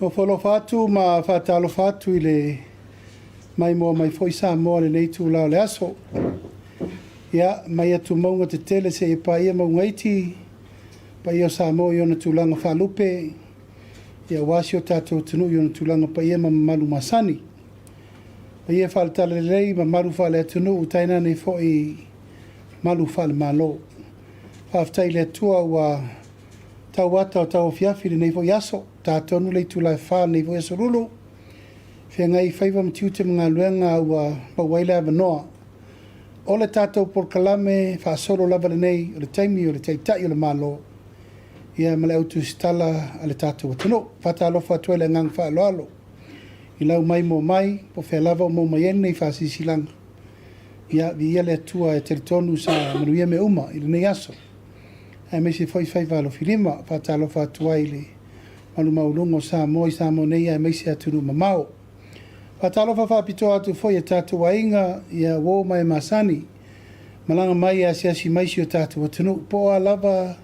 O whalofatu ma whatalofatu I le mai moa mai foi sa moa le nei tūlau le aso. Ia, mai atu maunga te tele se e pa ia maunga iti, pa ia sa moa iona tūlanga whalupe, ia wasi o tātou tunu iona tūlanga pa ia malu masani. Pa ia whaletale lei ma malu whale atunu utaina nei foi malu whale malo. Whaftai le atua ua tau wata o tau fiafi le nei foi aso, tātou nu lei tūlai whale nei foi Aso Lulu. Whia ngai whaiva mtiute mga luenga ua mawaile avanoa. O le tātou por kalame whaasoro lava le nei, o le taimi o le teitai o le malo. Ia male au Tusitala a le tātou atano. Whatalofa atua le ngang whaaloalo. I lau mai mo mai, po whea lava o mo mai ene i whaasisilanga. Ia vi ia le atua e teritonu sa manuia me uma i le nei aso. Ai me se foi whaiva alo whirima, whatalofa atua I le malu maulungo sa mo nei ai me se atunu mamao. Whatalofa whapitoa atu foi e tātou ainga ia wō mai masani. Malanga mai a siasi maisi o tātou atunu. Po a lava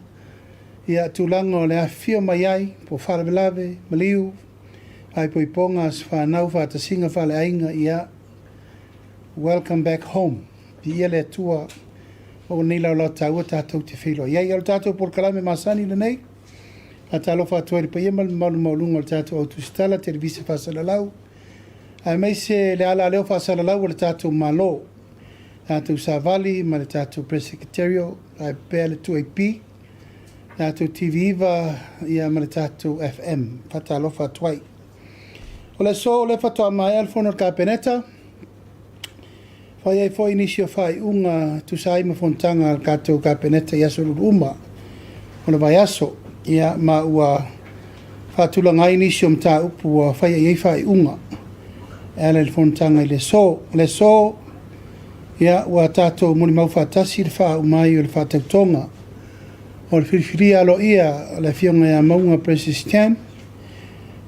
ia tūlanga o le awhio mai ai, po wharawelave, maliu, ai po iponga as whanau whatasinga whale ainga ia welcome back home. Di ia le atua o nila o lau tāua tātou te whiloa. Ia ia o tātou por kalame masani le nei. Whatalofa atua i pa ia malu maulunga o tātou au Tusitala, televisa whasalalau. Ai mai se le ala leo whasalalau o le tātou malo. Tātou Savali, ma le tātou Press Secretario, ai pēr le tu AP. Tātou TV Iva, ia ma le tātou FM. Whatalofa atuai. O le so, le whatoa mai alfono ka peneta. Whai ai fo inisio whai unga tusai ma fontanga al kātou ka peneta I Aso Lulu uma. O le vai aso, ia ma ua whatulanga inisio mta upu ua whai ai whai unga. Ele le fontanga I le so, ia ua tātou moni mau whatasi le wha umai o le whatautonga. O le whiriwhiri alo ia le fionga ia maunga President,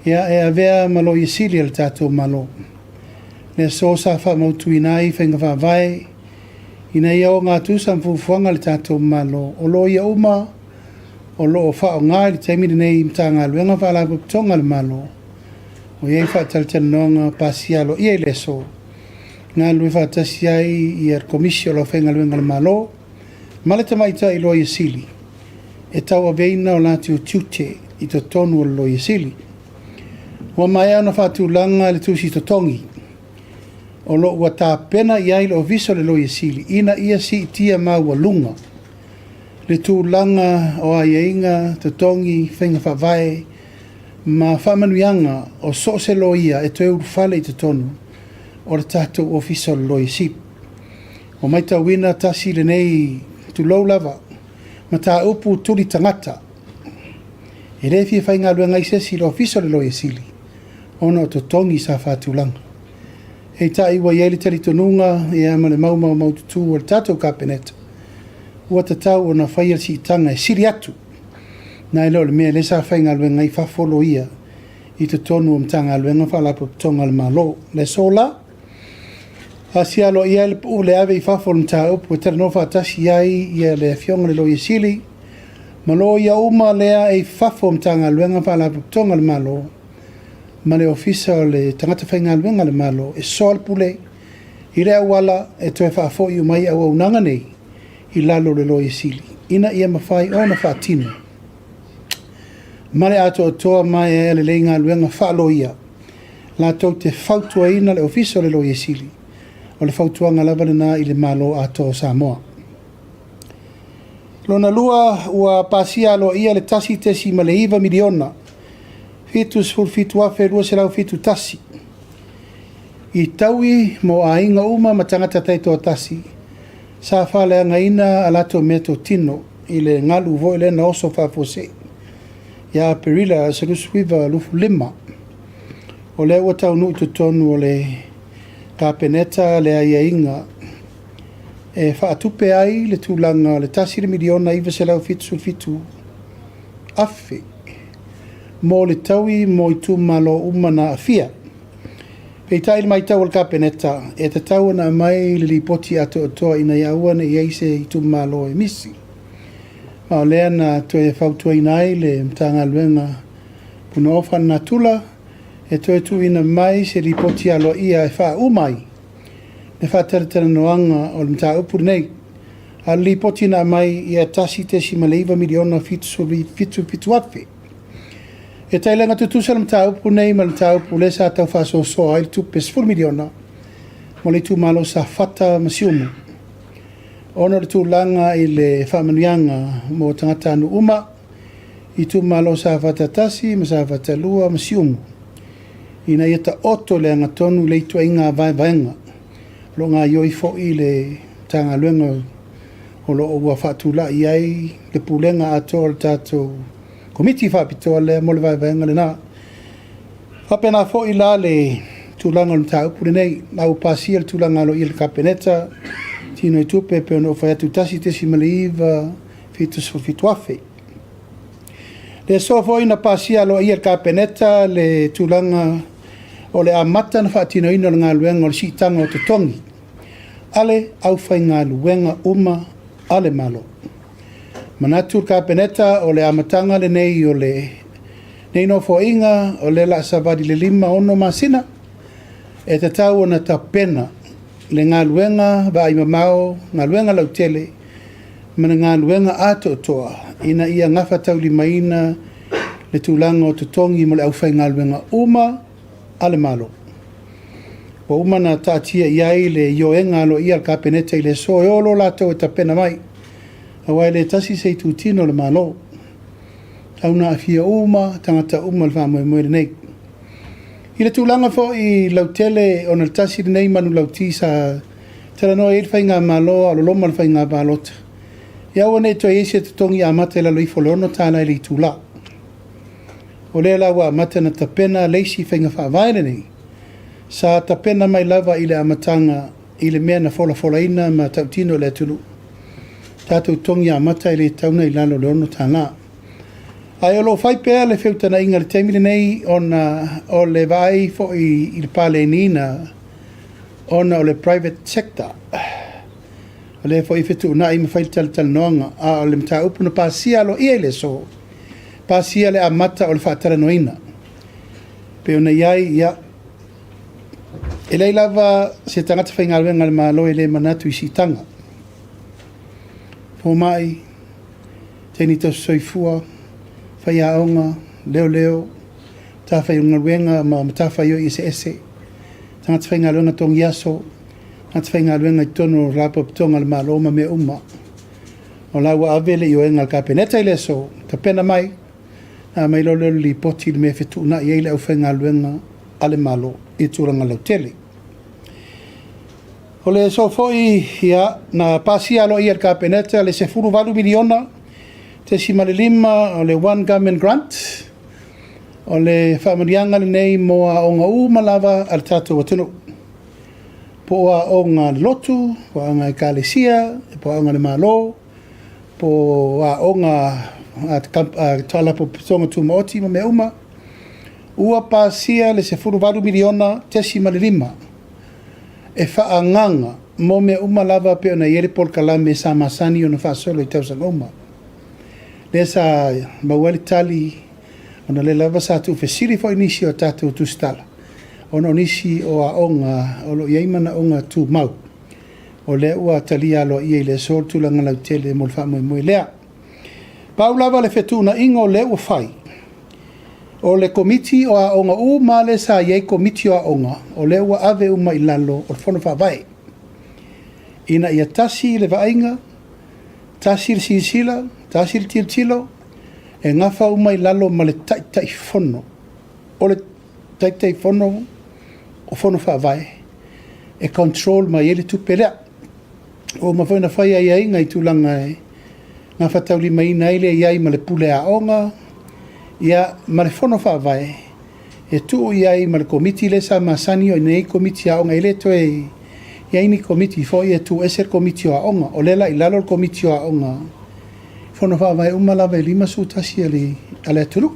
ia e avea malo I sili le tātou malo. Le so sa wha mautu inai whenga wha vai, ina ia o ngā tūsam fufuanga le tātou malo. O lo ia uma, o lo o wha o ngai le taimiri nei mta ngā luenga wha la putonga le malo. O iei whataltana noanga pasi alo ia I le so. Ngā lue whatasi ai I ar komisio lo whenga luenga le malo. Maleta maita I lo ia sili. E tau a veina o lati o tiute I to tonu o lo ia sili. Wa mai ana whatulanga le tusi to tongi. O lo ua tā pena I ai lo viso le lo ia sili. Ina ia si tia maua lunga. Le tūlanga o ai inga to tongi whenga whawai. Ma whamanuianga o so se lo ia e tue urufale I te tonu o le tātou OFISA lo ia sili. O mai ta wina tasi le nei tu lau lava. Ma tā upu tuli tangata. E refi e whainga lua ngai sesi lo OFISA le lo ia sili. Ona o to tongi sa whatulanga. Hei tā iwa ieli tari tonunga e ama le mau tutu o le tātou kapeneta. Ua tatau o na whaia si tanga e siri atu. Nā ilo le mea le sa whainga lua ngai whafolo ia I te tonu o mtanga lua ngai whalapo tonga le malo. Le sola. Asi alo ia le pu le ave I whafolo mta upu e tera no whatasi iai ia le fionga le lo ia sili. Malo ia uma lea e whafo mtanga lua ngai whalapo tonga le malo. Ma le OFISA o le tangata whainga luenga le malo e soal pule I rea wala e toe whaafo I umai au unanga nei I lalo le lo ia sili. Ina ia mawhai o na whaatino. Ma le ato o toa mai e le leinga luenga whaalo ia. La tau te whautua ina le OFISA o le lo ia sili. O le whautuanga lava le nā I le malo ato Samoa. Lona lua ua pasia alo ia le tasi tesi ma le iwa miliona. Fitu afe rua se lau fitu tasi. I taui mo a inga uma ma tangata taito tasi. Sa whale anga ina alato meto tino I le ngalu vo le na oso whafose. Ia perila se rusuiva lufu lima. O le ua tau nui tutonu o le kapeneta le aia inga. E whaatupe ai le tūlanga le tasi le miliona iwa se lau fitu afe. Mo le taui mo I tu malo umana afia. Pei tai mai tau al kapeneta e te tau na mai le lipoti ato toa ina iaua I eise I tu malo e misi. Ma o lea na toe whautua inai le mtanga luenga puna ofa na tula e toe tu ina mai se ripoti alo ia e wha umai. Ne wha taratara noanga o le mta upu nei. A ripoti na mai ia tasi te si maleiva miliona fitu afe. E tailenga tutusa le mta upu nei ma le mta upu le sa tau wha so ai tupe 10 miliona. Mo le tu malo sa fata masiumu. Ona le tu langa i le whamanuianga mo tangata anu uma. I tu malo sa fata tasi ma sa fata lua masiumu. Ina ia ta oto le angatonu le itua inga vaenga. Lo ngā ioi fo i le tanga luenga o lo ua whaatula i ai le pulenga ato le tato komiti whaapitoa le mo le vaenga le nā. Whapena fo i la le tūlanga le tā upure nei, lau pasia le tūlanga lo i le kapeneta, tino i tupe pe ono whaiatu tasi te si maliiva fitu afe. Le so fo ina pasia lo i le kapeneta le tūlanga o le amata na whaatino ino le ngā luenga o le sitanga o te tongi. Ale au whai ngā luenga uma ale malo. Manatu kapeneta o le amatanga le nei o le nei no fo inga o le la savadi le 5 ono masina. E te tau ona ta pena le ngā luenga va i mamao, ngā luenga lautele, mana ngā luenga ato toa, ina ia ngafa tau li maina le tūlanga o te tongi mo le au whai ngā luenga uma ale malo. O uma na tātia iai le ioenga lo ia ka peneta i le so e olo lato e ta pena mai. Awai le tasi sei tūtino le malo. Tau na afia uma, tangata uma le whamoe moe nei. I le tūlanga fo i lautele o na tasi nei manu lauti sa tera noa e whai ngā malo alo loma le whai ngā balota. Ia wane to e se te tongi a mate la loifo le ono tāna i le tūla. O le la wa mate na tapena leisi whai ngā whaavaile nei. Sa tapena mai lava i le amatanga i le mea na fola ina ma tautino le tulu. Tātou tongi a mata i le tauna i lalo le ono tāna. Ai olo whai pēr le whiutana inga le teimile nei o le vai fo i le pāle nina ona o le private sector. O le fo i whitu una i ma whai tal noanga a o le mta upuna pāsia lo ia le so. Pāsia le amata o le whaatara noina. Pe ona iai ia e lei lava se tangata whai ngā luenga le malo e le manatu i sitanga. Po mai, tēni tau soifua, whai aonga, leo, tā whai unga luenga ma tā whai o ese. Tangata whai ngā luenga tongi aso, tangata whai ngā luenga i tono rapa pitonga le malo ma me uma. O laua avele i oenga le kapeneta i le so, ta pena mai, na mai loleo li poti le me whetu na i eile au whai ngā luenga ale malo i tūranga lautele. O le so foi ia na pasia lo ia kapeneta le 10 miliona te simale 5 o le one government grant o le famarianga le nei mo a onga uma lava al tatu watino po a onga lotu po a onga kalesia po a onga le malo po a onga at tala po tonga tu moti me uma ua pasia le 10 miliona te simale 5 e whaanganga mo me uma lava pe ona iere pol kalame sa masani ona whaasolo i tausanga uma. Le sa mawali tali ona le lava sa tu fesiri fo inisi o tatu Tusitala. Ona onisi o a onga o lo iaimana onga tu mau. O le ua talia lo ia i le sol tulanga lautele mo le wha moe lea. Pau lava le whetuna ingo le ua whai. O le komiti o a onga u male sa iei komiti o a onga o le ua ave uma i lalo o le whono whawai. Ina ia tasi le vainga, tasi le sinsila, tasi le tiltilo, e ngafa uma i lalo ma le taitai whono. O le taitai whono o whono whawai. E control ma iele tupelea. O ma whaina whaia iai ngai tūlanga e ngafa tauli mai naile iai ma le pule a onga, ia ma le whono whaavai, e tuu iai ma le komiti le sa masani o nei komiti a onga ile to e ia ini komiti fo ia tu eser komiti a onga, o lela i lalo komiti a onga, whono whaavai umalawa e 5 sutasi ale aturu.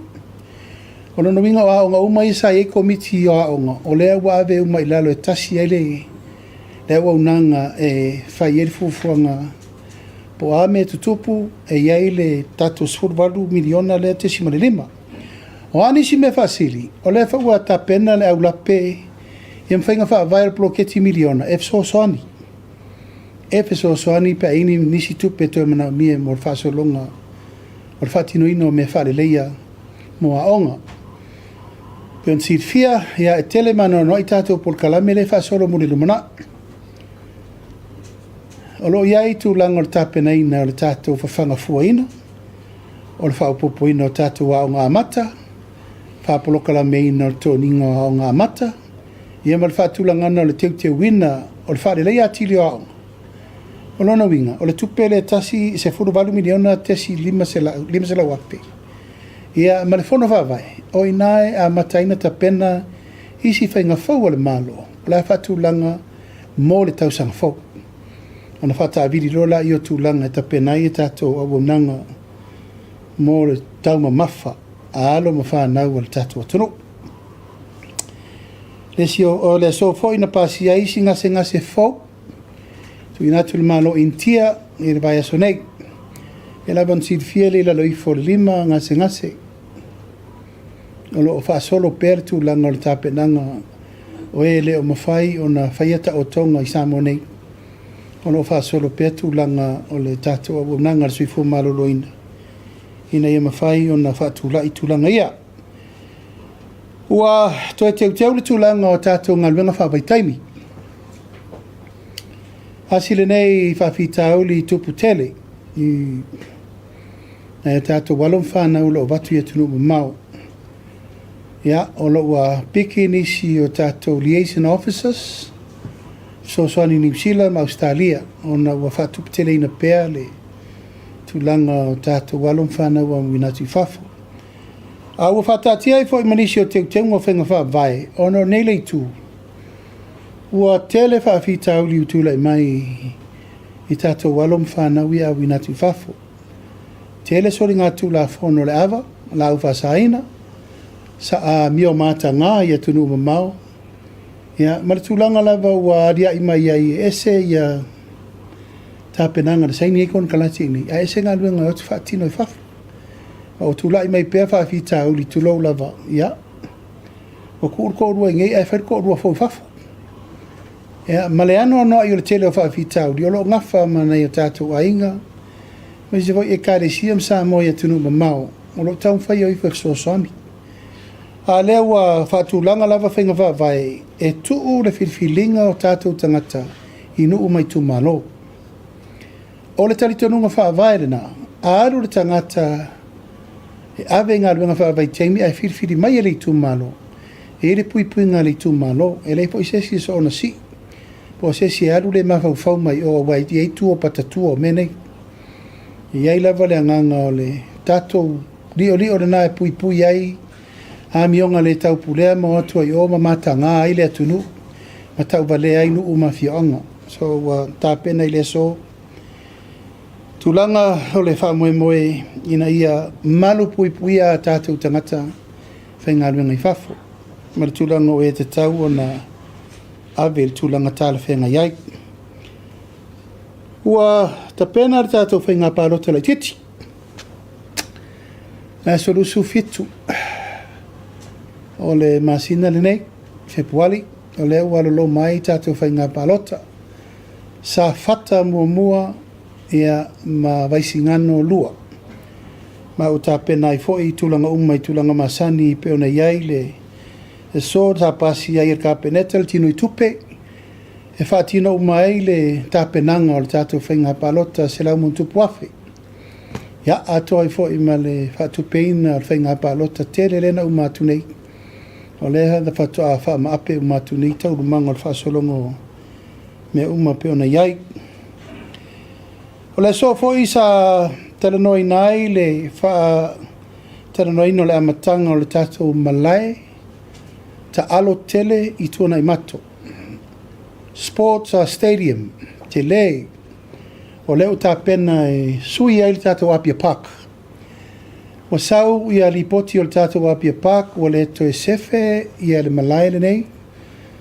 O lono winga o a onga uma isa e komiti a onga, o lea ua ave uma i lalo e tasi ele, lea ua unanga e whai eri fufuanga, po a me tutupu e iai le tato 10 miliona le te simale 5. O anisi me fasili, o le fa ua tapena le au lape, ia mwhainga wha vai bloketi miliona, so soani. So soani pe ini nisi tupe to mana mie mo fa so longa, o fa tino ino me fa le leia mo a onga. Peon sit fia, ia e tele mano no i tato por kalame le fa solo mo le lumana. O lo iai tu langa o tapena ina o le tato fa fanga fua ina, o le fa upopo ina o tato wa o ngā mata, fa poloka me ina o to ninga o ngā mata, ia mal fa tulangana o le te wina o le fa le leia atili o aonga. O lona winga, o le tupele tasi se furu valu miliona tesi lima se la wape. Ia ma le fono vavai, o inae a mataina ta pena isi whainga fau o le malo, la fa tulanga mo le tausanga fau. Ona fa ta vidi lola i o tulanga ta pena i tato a wonanga mo le tauma mafa, a alo ma fa nau al tato atunu. Lesio o le so fo ina pasi a isi ngase fo, tu ina tu le malo intia i le vai aso nei. E la vansid fiele la lo i for lima ngase. O lo fa solo per tu langa o le tapenanga o e le o mawhai o na whaiata o tonga i samo nei. O lo fa solo per tu langa o le tato o nanga le sui fu malo lo ina. Ina ia mawhai o na whaatula i tulanga ia. Ua to e teu le tulanga o tato ngaluenga whawaitaimi. Asile nei whawhitauli i tupu tele. Na tato walom whanau lo watu ia tunu mau. Ia, o lo ua piki nisi o tato liaison officers. So soani New Zealand, Australia. O na ua whatupu tele ina pēr le tulanga o tato walom whanau a winatu whafo. A ua whatatia i fo i manisi o teu ngā whenga wha vai. O no neilei tū. Ua tele whawhitauli utula i mai i tato walom whanau i a winatu whafo. Tele sori ngā tūla whono le awa, la ufa saina. Sa a mio mata ngā i atunu mamau. Ia, maritulanga lava ua ria i mai ai ese ia tāpenanga na saini ekon kalati ni. A ese ngā luenga o tu whaatino i whafu. O tula i mai pēr whaafita uli tulou lava. Ia. O kuurko rua ngei ai whairko rua fau whafu. Ia, male ano no i o le tele o whaafita uli. O lo ngafa mana i o tātou ainga. Mai se voi e kāre siam sa mo i atunu mamau. O lo tau whai o i whaksosoani. A lea ua whaatulanga lava whainga whaavai e tuu le whilwhilinga o tātou tangata i nuu mai tu malo. O le talitonunga whaavai rena, a aru le tangata e ave ngā ruenga whaavai teimi ai whilwhili mai e le tu malo. E le pui ngā le tu malo, e le po i sesi so ona si. Po sesi aru le mawhau mai o wai di eitu o patatua o menei. I ai lava le anganga o le tātou li o le nā e pui ai a mionga le tau pulea mo atua i o mamata ngā i le atunu ma tau vale ai nuu ma fionga. So tā pena i le so tulanga o le wha moe ina ia malu pui a tātou tangata whainga luenga i whafo. Ma le tulanga o e te tau o na ave le tulanga tāla whainga iai. Ua ta pena le tātou whainga pālota lai titi. Aso Lulu fitu. O le masina le nei, Fepuari, o le ua lo mai tātou whainga pālota. Sa whata mua ia ma vaisingano lua. Ma o tā pena i fōi tūlanga umai tūlanga masani i peona iai le so tā pasi ai ka peneta le tino i tupe. E whātino umai le tā penanga o le tātou whainga pālota se lau mun tupu afe. Ia atoa i fōi ma le whātupeina o le whainga pālota tere lena umatu nei. O leha da whatoa wha ma ape umatu nei tau rumanga o le whaasolongo me uma peona iai. O le so fōi sa taranoi nai le wha taranoi no le amatanga o le tātou malai ta alo tele i tuana i mato. Sports Stadium te le o leo tā pena e sui ai le tātou Apia Park. O sau ia li poti o le tātou Apia Park o le to e sefe ia le malai le nei.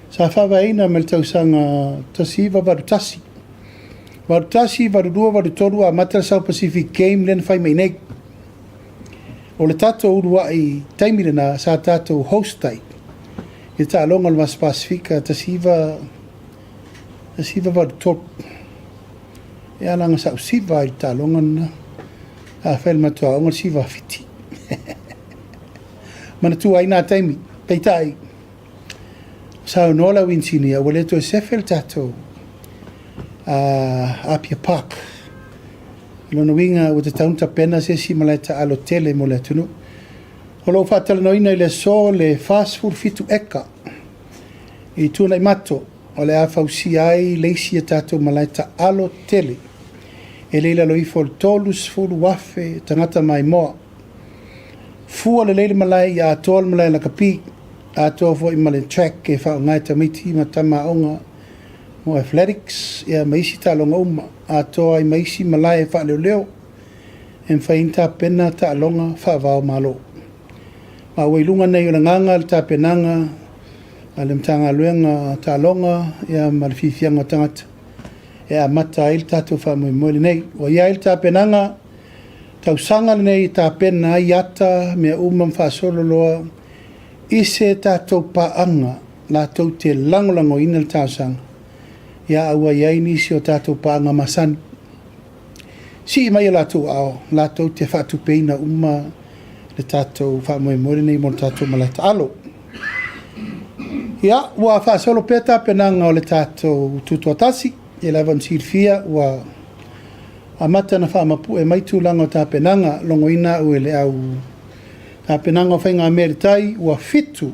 Sa whawaina me le tausanga tasiva varutasi. Varutasi, varudua, varutolu a Matara South Pacific Game len whai mai nei. o le tātou urua i taimire na sa tātou hostai. I ta alonga le mas Pasifika ta siva va top. E alanga sa siva i ta alonga na a fel matua onga siva fiti. Mana tu ai na taimi peitai. Sa nola winsini a wale to sefel tātou Apia Park. Lona winga o te taunta pena se si malai ta alo tele mo le tunu. O lo whatala noina i le so le fast food fitu eka. I tūna i mato o le awhausi ai leisi e tātou malai ta alo tele. E leila lo ifo le tolus fulu wafe tangata mai moa. Fua le leile malai i a toa malai la kapi. A toa fo i male track e whao ngai tamiti ma tama onga. Mo athletics ia maisi talonga uma a toa i maisi malai e wha leo en whainta pena ta alonga wha vao malo. Ma wailunga nei o nganga le ta penanga a le mtanga luenga ta alonga ia malififianga tangata e a mata il tato wha moe nei o ia il ta penanga tau sanga nei ta pena iata mea umam wha solo loa ise tato paanga la tau te langolango ina le ta sanga. Ia aua iai nisi o tātou pāanga masani. Si mai la tau ao, la tau te whatu peina uma le tātou whamoe mori nei mo tātou malata alo. Ia, ua whaasolo peta penanga o le tātou tutuatasi, e lawan sirfia, ua amata na whaamapu e maitu langa o tā penanga, longo ina ue le au tā penanga o whainga Ameritai, ua fitu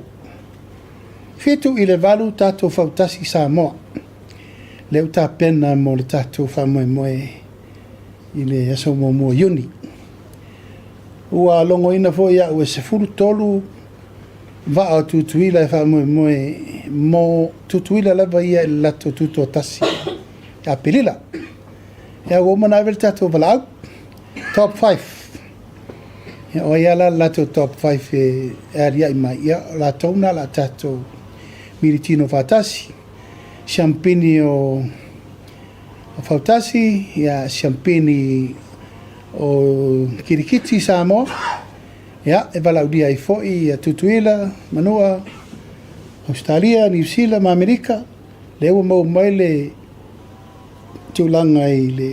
i le valu tātou whautasi sa moa. Leu tā pena mo le tātou whamoe i le aso mo yuni. Ua longo ina fo ia ue se furu tolu va o tutuila e whamoe mo tutuila lava ia i lato tutu o tasi. A pelila. Ia ua mana avel tātou walau. Top 5. Ia o ia la lato top 5 e aria i mai. Ia la tauna la tātou miritino whatasi. Champagne o fautasi, ia champagne o kirikiti sa mo. Ia, e valaudia i foi, ia tutuila, manua, Australia, New Zealand, ma Amerika. Leo mau mai le tūlanga i le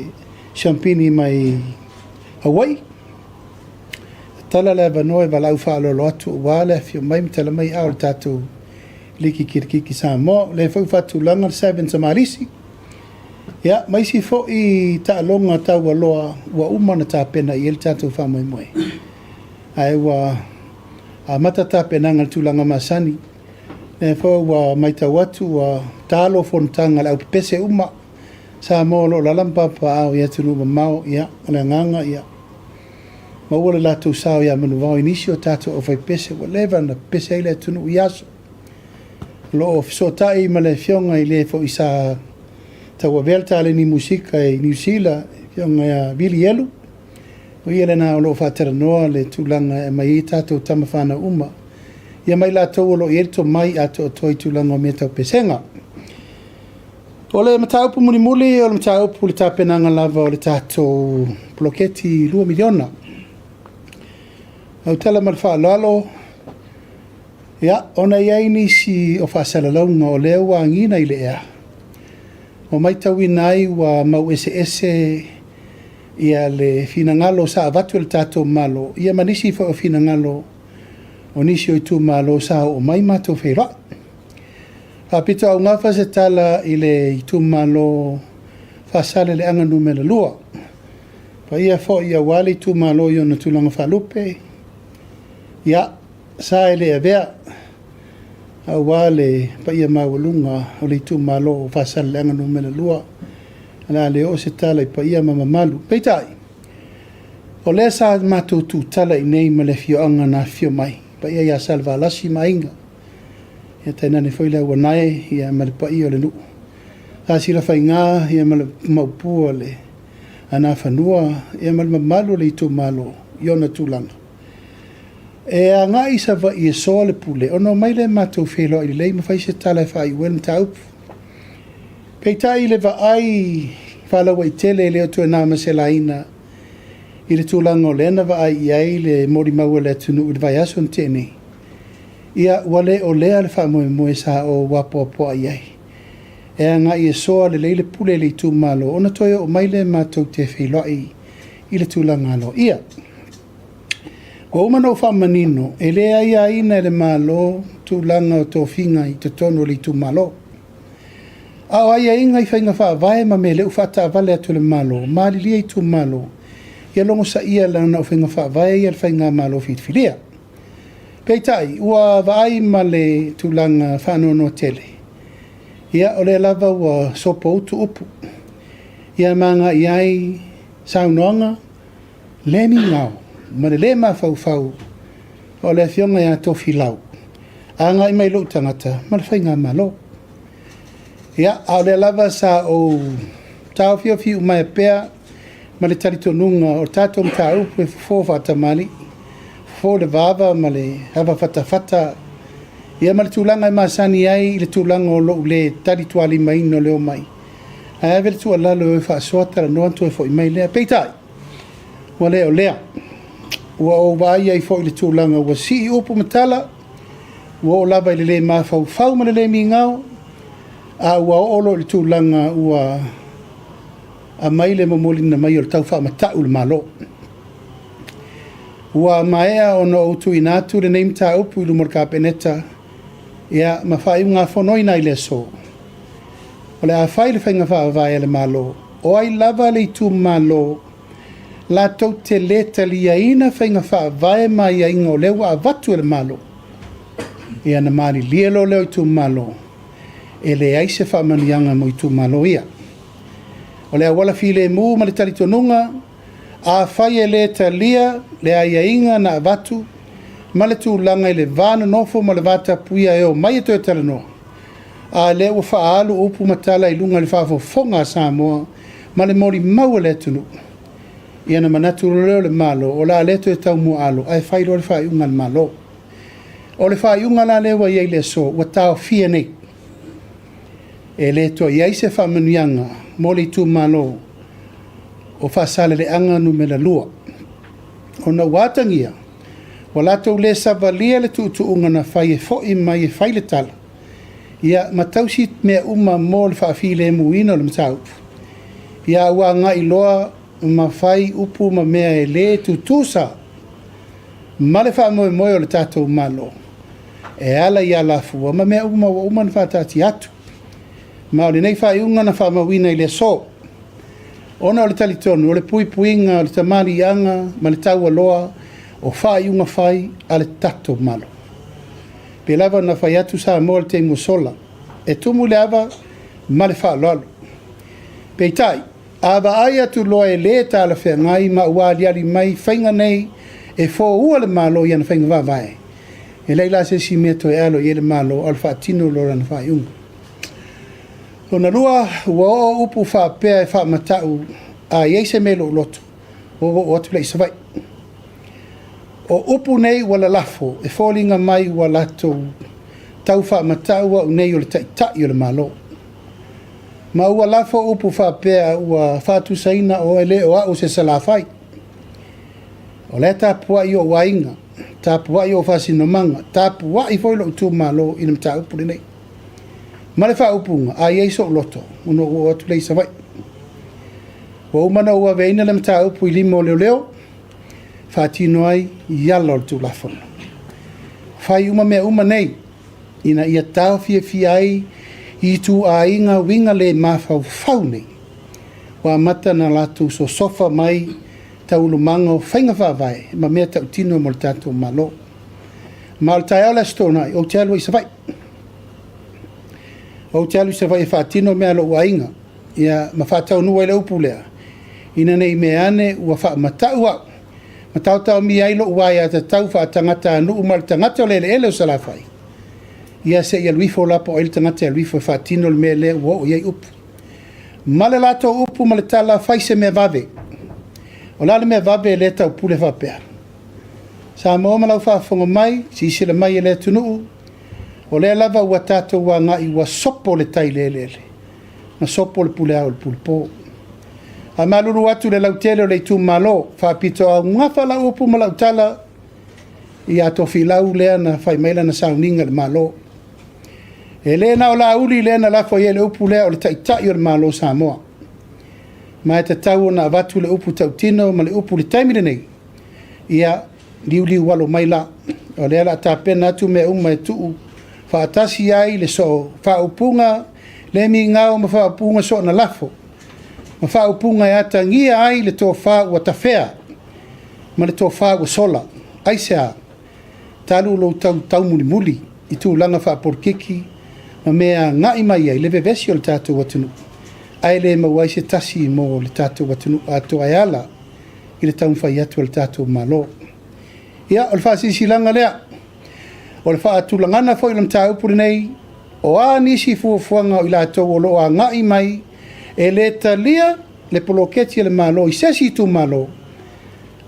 champagne mai Hawaii. Tala le vanoa e valau whaalo atu wale, fio mai mitala mai au le tātou liki kirikiki sa mo le fo fatu langa 7 samarisi ya mai si fo i ta longa ta loa wa umana ta pena i el tatu fa moi moi ai wa a mata ta pena ngal tulanga masani e fo wa mai ta watu wa talo fontanga la pese uma sa mo lo la lampa pa au ya tunu mau ya la nganga ya ma wala la tu sa ya manu va inisio tatu o fai pese wa leva na pese ile tunu yaso lo so tai male fionga i le fo isa taua velta le ni musika i New Zealand fionga ya Billy Yellow o ia na lo fatera noa le tulanga e mai tatou tamawhana uma ia mai la tau lo ierto mai ato toi tulanga o metau pesenga o le mataupu muli o le mataupu le tapenanga lava o le tatou ploketi 2 miliona au tala marfa lalo. Ia, ona iai nisi o whaasalaunga o leo wa ngina i le ea. O mai taui nai wa mau ese ia le finangalo sa avatu le tātou malo. Ia manisi fa o finangalo o nisi o itu malo sa o mai mato Feiloa'a. Pita au ngafa se tala i le itu malo whaasale le anga numela lua. Pa ia fo ia wale itu malo i ona tulanga whalupe. Ia, sa ele avea a wale pa ia mawalunga o le tu malo fasal langa no mele lua ala le o se tala pa ia mama malu peitai o le sa matu tu tala nei mele fio anga na fio mai pa ia salva lasi mainga ia tena ne foi le wanai ia mele pa ia le nu a sila fainga ia mele maupu le ana fanua ia mele malu le tu malo iona tulanga e a nga isa va i so le pule ono mai le matou Feiloa'a i le mawhai se tala whai wel mtaup peitai le va ai whalawa i tele leo tu e nā maselaina I le tūlanga o lena wa ai iai le mori maua le tunu i vai aso tēnei. Ia wale o lea le wha moe sa o wapoapoa iai. E anga i e soa le leile pule le tū malo, ona toia o maile mātou te Feiloa'i i le tūlanga alo. Ia, kua umana o wha manino, e lea ia ina le malo tūlanga o tō whinga i te tono le tū malo. Ao ai inga i whainga wha vai ma me le ufata vale atu le malo, maali lia i tū malo, ia longo sa ia lana o whainga wha vai ia le whainga malo whitwhiria. Peitai, ua vai ma le tūlanga whanono tele. Ia o le lava ua sopo utu upu. Ia manga iai saunonga, le mi ngau, ma le ma fau o le fionga ia tofi lau. Anga i mai lo tangata, ma le whainga malo. Ia, au le lava sa o tau fio fiu mai pea, ma le taritonunga o tātou mta upu e fufo whatamali, fufo le vava ma le hava whatawhata. Ia ma le tūlanga i masani ai i le tūlanga o lou le tarituali mai no leo mai. A ave le tua lalo e whaasota la noanto e fo i mai lea. Peitai, ua leo lea. Ua o vai ai fo i le tūlanga ua si i upu matala, ua o lava i le ma fau ma le mi ngau, a ua o olo i le tūlanga ua a mai le mamolina mai o le tau wha matau le malo. Ua maea o no utu inatu le neimta upu i lumor ka peneta, ia ma whai ngā whanoi nai le so. O le a whai le whainga wha vai le malo, o ai lava le tu malo, la tau te leta li aina whainga wha vai mai a ingo lewa a vatu le malo. Ia na maari lielo leo i tu malo, e le aise wha manianga mo i tu malo ia. O le a wala file mu ma le taritonunga, a whai e le talia, le aia inga na avatu, ma le tūlanga i le vāna nofo ma le vāta puia e o mai e toi tala no. A le ua whaalu upu matala i lunga le whaafo fonga a Samoa, ma le mori maua le tunu. Ia na manatu leo le malo, o la le toi tau mua alo, ai whairo le whaiunga le malo. O le whaiunga la lewa iei le so, ua tau fia nei. E le toi iei se whamanuianga, mo le tu malo, o whaasale le anga nu me la lua. O na watangia, o latou le savalia le tuutuunga na whai e fo'i mai e whai le tala. Ia matausi mea uma mo le whaafile muina o le mataupu. Ia ua ngai loa ma whai upu ma mea e le tutusa. Ma le wha moe moe o le tātou malo. E ala ia la fua ma mea uma na whaatati atu. Ma o le nei whai unga na wha mawina i le so. Ona o le talitonu, o le puipuinga, o le tamari anga, ma le taua loa, o whai unga whai a le tato malo. Pe lava na whai atu sa mo le te musola, e tumu le ava, ma le wha lalo. Pe tai, ava ai atu loa e le ta la whea ngai, ma ua aliali mai, whainga nei, e fō ua le malo i ana whainga vavai. E leila se si mea to e alo i le malo, al wha tino lora na whai unga. O na lua, ua o upu wha pēa e wha matau a iei se melo loto, o atu lei savai. O upu nei wala lafo, e fōlinga mai wala tau tau wha matau au nei o le tai o le malo. Ma ua lafo upu wha pēa ua whātu saina o ele o au se salafai. O le tāpua i o wainga, tāpua i o whasinomanga, tāpua i whoilo utu malo i le mta upu le nei. Ma le wha upunga, a iei so loto, uno o atu lei savai. Wa umana ua veina le mta upu i limo leo leo, whaatino ai i ala o tu lafona. Whai uma mea uma nei, ina ia tau fia ai i tu a inga winga le mawhau whau nei. Wa mata na latu so sofa mai taulu manga o whainga whawai, ma mea tau tino mo le tātou malo. Ma le tai ala stona o te alua i savai. O te alu se vai e whaatino mea lo ua inga, ia ma whaatau nua i le upu lea. Ina nei mea ane ua wha matau au. Matau tau mi ai lo ua ia ta tau wha tangata anu umar tangata o lele ele o salafai. Ia se ia luifo lapo o ele tangata ia luifo e whaatino le mea le ua o iei upu. Ma le lato upu ma le tala whai se mea vave. O la le mea vave e le tau pule whapea. Sa moa malau whaafonga mai, si isi le mai e le tunuu, o le lava ua tātou wa ngai ua sopo le tai lelele. Na sopo le pule au le pulpo. A malulu atu le Leuatea o le tu malo whapito a ngafa la upu ma Leuatea i ato filau lea na whai maila na sauninga le malo. E le na o la uli le na lafo i le upu lea o le taitai o le malo Samoa. Ma e te tau na avatu le upu tautino ma le upu le taimile nei. Ia liu walo maila o le ala tapena atu me uma e tuu whaatasi ai le so whaupunga le mi ngao ma whaupunga so na lafo. Ma whaupunga e ata ngia ai le tō whau tawhea ma le tō whau sola. Aisea talu lo tau muli i tū langa whaaporkiki ma mea ngai mai ai le vevesi o le tātou watunu. Ai le mawai se tasi mo le tātou watunu ato ai ala i le taun whai atu le tātou malo. Ia, o le whaasisi langa lea. O le whaatulangana fo i lam tāupuri nei, o a nisi fuafuanga o i lātou o loa ngai mai, e le talia le poloketi le malo, i sesi tu malo,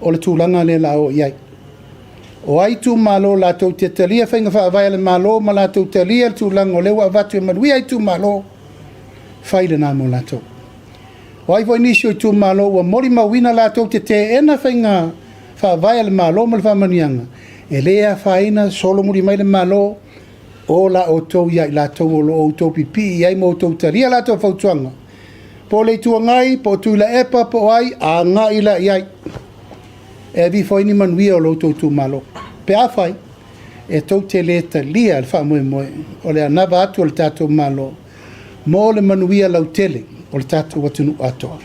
o le tūlanga le lao iai. O ai tu malo lātou te talia whainga whaavai le malo, ma lātou talia le tūlanga o lewa avatu e marui ai tu malo, whaile nā mo lātou. O ai voi nisi o i tu malo, wa mori mawina lātou te ena whainga whaavai le malo ma le whamanianga. E lea whaina solo muri mai le malo o la o tau iai lātou o lo o tau pipi iai mo tau taria lātou whautuanga. Po le tua ngai, po tu la epa po ai, a ngai la iai. E vi whaini manuia o lo tau tu malo. Pe a whai, e tau te le talia le whamoe moe, o le anava atu o le tātou malo, mo le manuia lau tele o le tātou watunu atoa.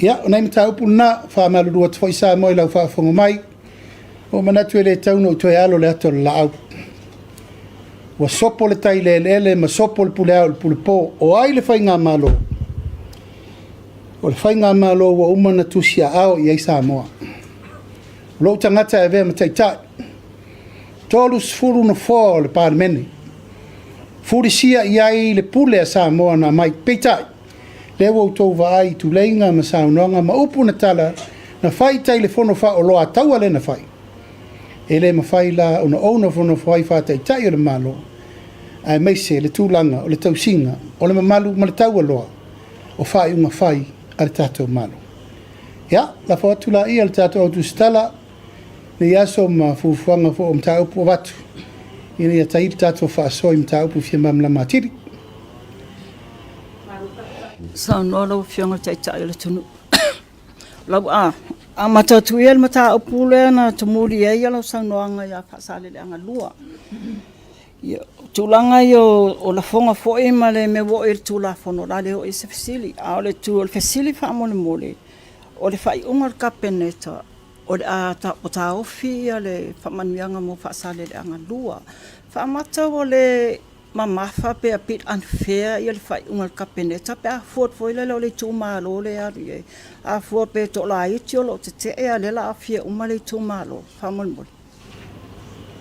Ia, o nei mta upu na, whamaluru atu whaisa moe lau whaafongo mai, o manatu e le tauna o toi alo le ato le lau. Wa sopo le tai le ele, ma sopo le pule au le pule po, o ai le whainga malo. O le whainga malo wa umana tusia au i eisa moa. Lo tangata e vea ma taitai. Tolu sfuru no fō le Palemia. Furisia i ai le pule a Samoa na mai peitai. Le wau tau vai tu leinga ma saunoanga ma upu na tala na whai tai le fono wha o loa taua le na whai. E le ma whai la ona ona fono whai wha tai tai o le malo. Ai meise le tūlanga o le tausinga o le mamalu ma le taua loa o whai unga whai a le tātou malo. Ia, la whatu la ia le tātou au Tusitala le aso ma fufuanga fo o mta upu o watu. Ina ia tai le tātou whaasoi mta upu fia mamla matiri. Sa no lo fionga tai le tunu. Lau a matatu ia le mata upu le na tumuri ia lo sa noanga ia whaasale le anga lua. Ia tulanga yo o la fonga foi ma le me wo il tula fono la le o se fasili a le tu le fasili fa mo le mole o le fai ungar kapeneta o le ata o ta ofi le fa manuanga mo fa sale le anga lua fa mata o le mama fa pe a bit unfair ia le fai ungar kapeneta pe a fort foi le tu malo le a fort pe to la i lo te e le la afia uma le tu malo fa mo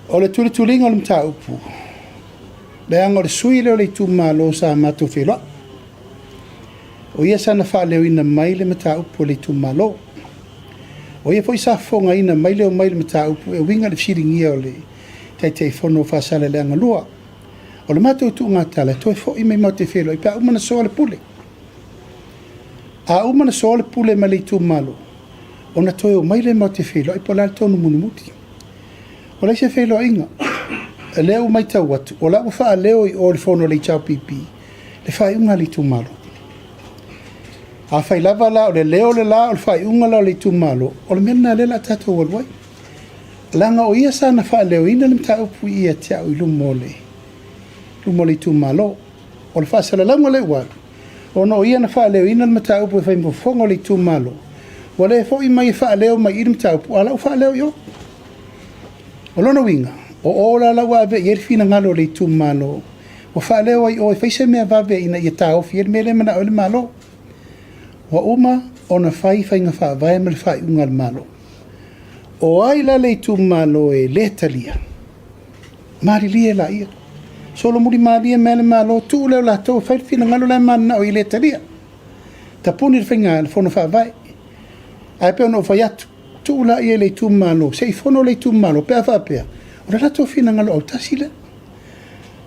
o le tulinga o le mta upu. Le anga le sui leo le tu malo sa mato Feiloa'a. O ia sana wha leo ina mai le mata upu le tu malo. O ia foi sa fonga ina mai le mata upu e winga le firingia o le te fono wha sale le anga lua. O le mato tu ngata le toi fo ime mau te Feiloa'a i pa umana soa le pule. A umana soa le pule ma le tu malo. O na toi o mai le mau te Feiloa'a i po la tonu munimuti. O le se Feiloa'iga. Leo mai tau atu. O la ufa leo i o le fono le chao pipi. Le fai unga le tu malo. A fai lava la o le leo le la o le fai unga la o le tu malo. O le mena le la tato walwai. Langa o ia sana fai leo ina le mta upu ia tia o i lumo le tu malo. O le fai sala langa le walu. O no ia na fai leo ina le mta upu e fai mfofongo le tu malo. O le fo i mai fai leo mai i le mta upu. Ala u fai leo yo. O lona winga. O ola la wa ve yer fina ngalo le tu malo o fa le o fa se me va ve ina ye ta o fier me le mana o le malo wa uma ona fai nga fa va me fa ungal malo o ai la le tu malo e le talia mari li la ia solo muri mari me le malo tu le la to fa fina ngalo le mana o le talia ta puni finga fono fa va ai pe no fa ya tu la ia le tu malo sei fono le tu malo pe fa pe o la to fina ngalo au tasile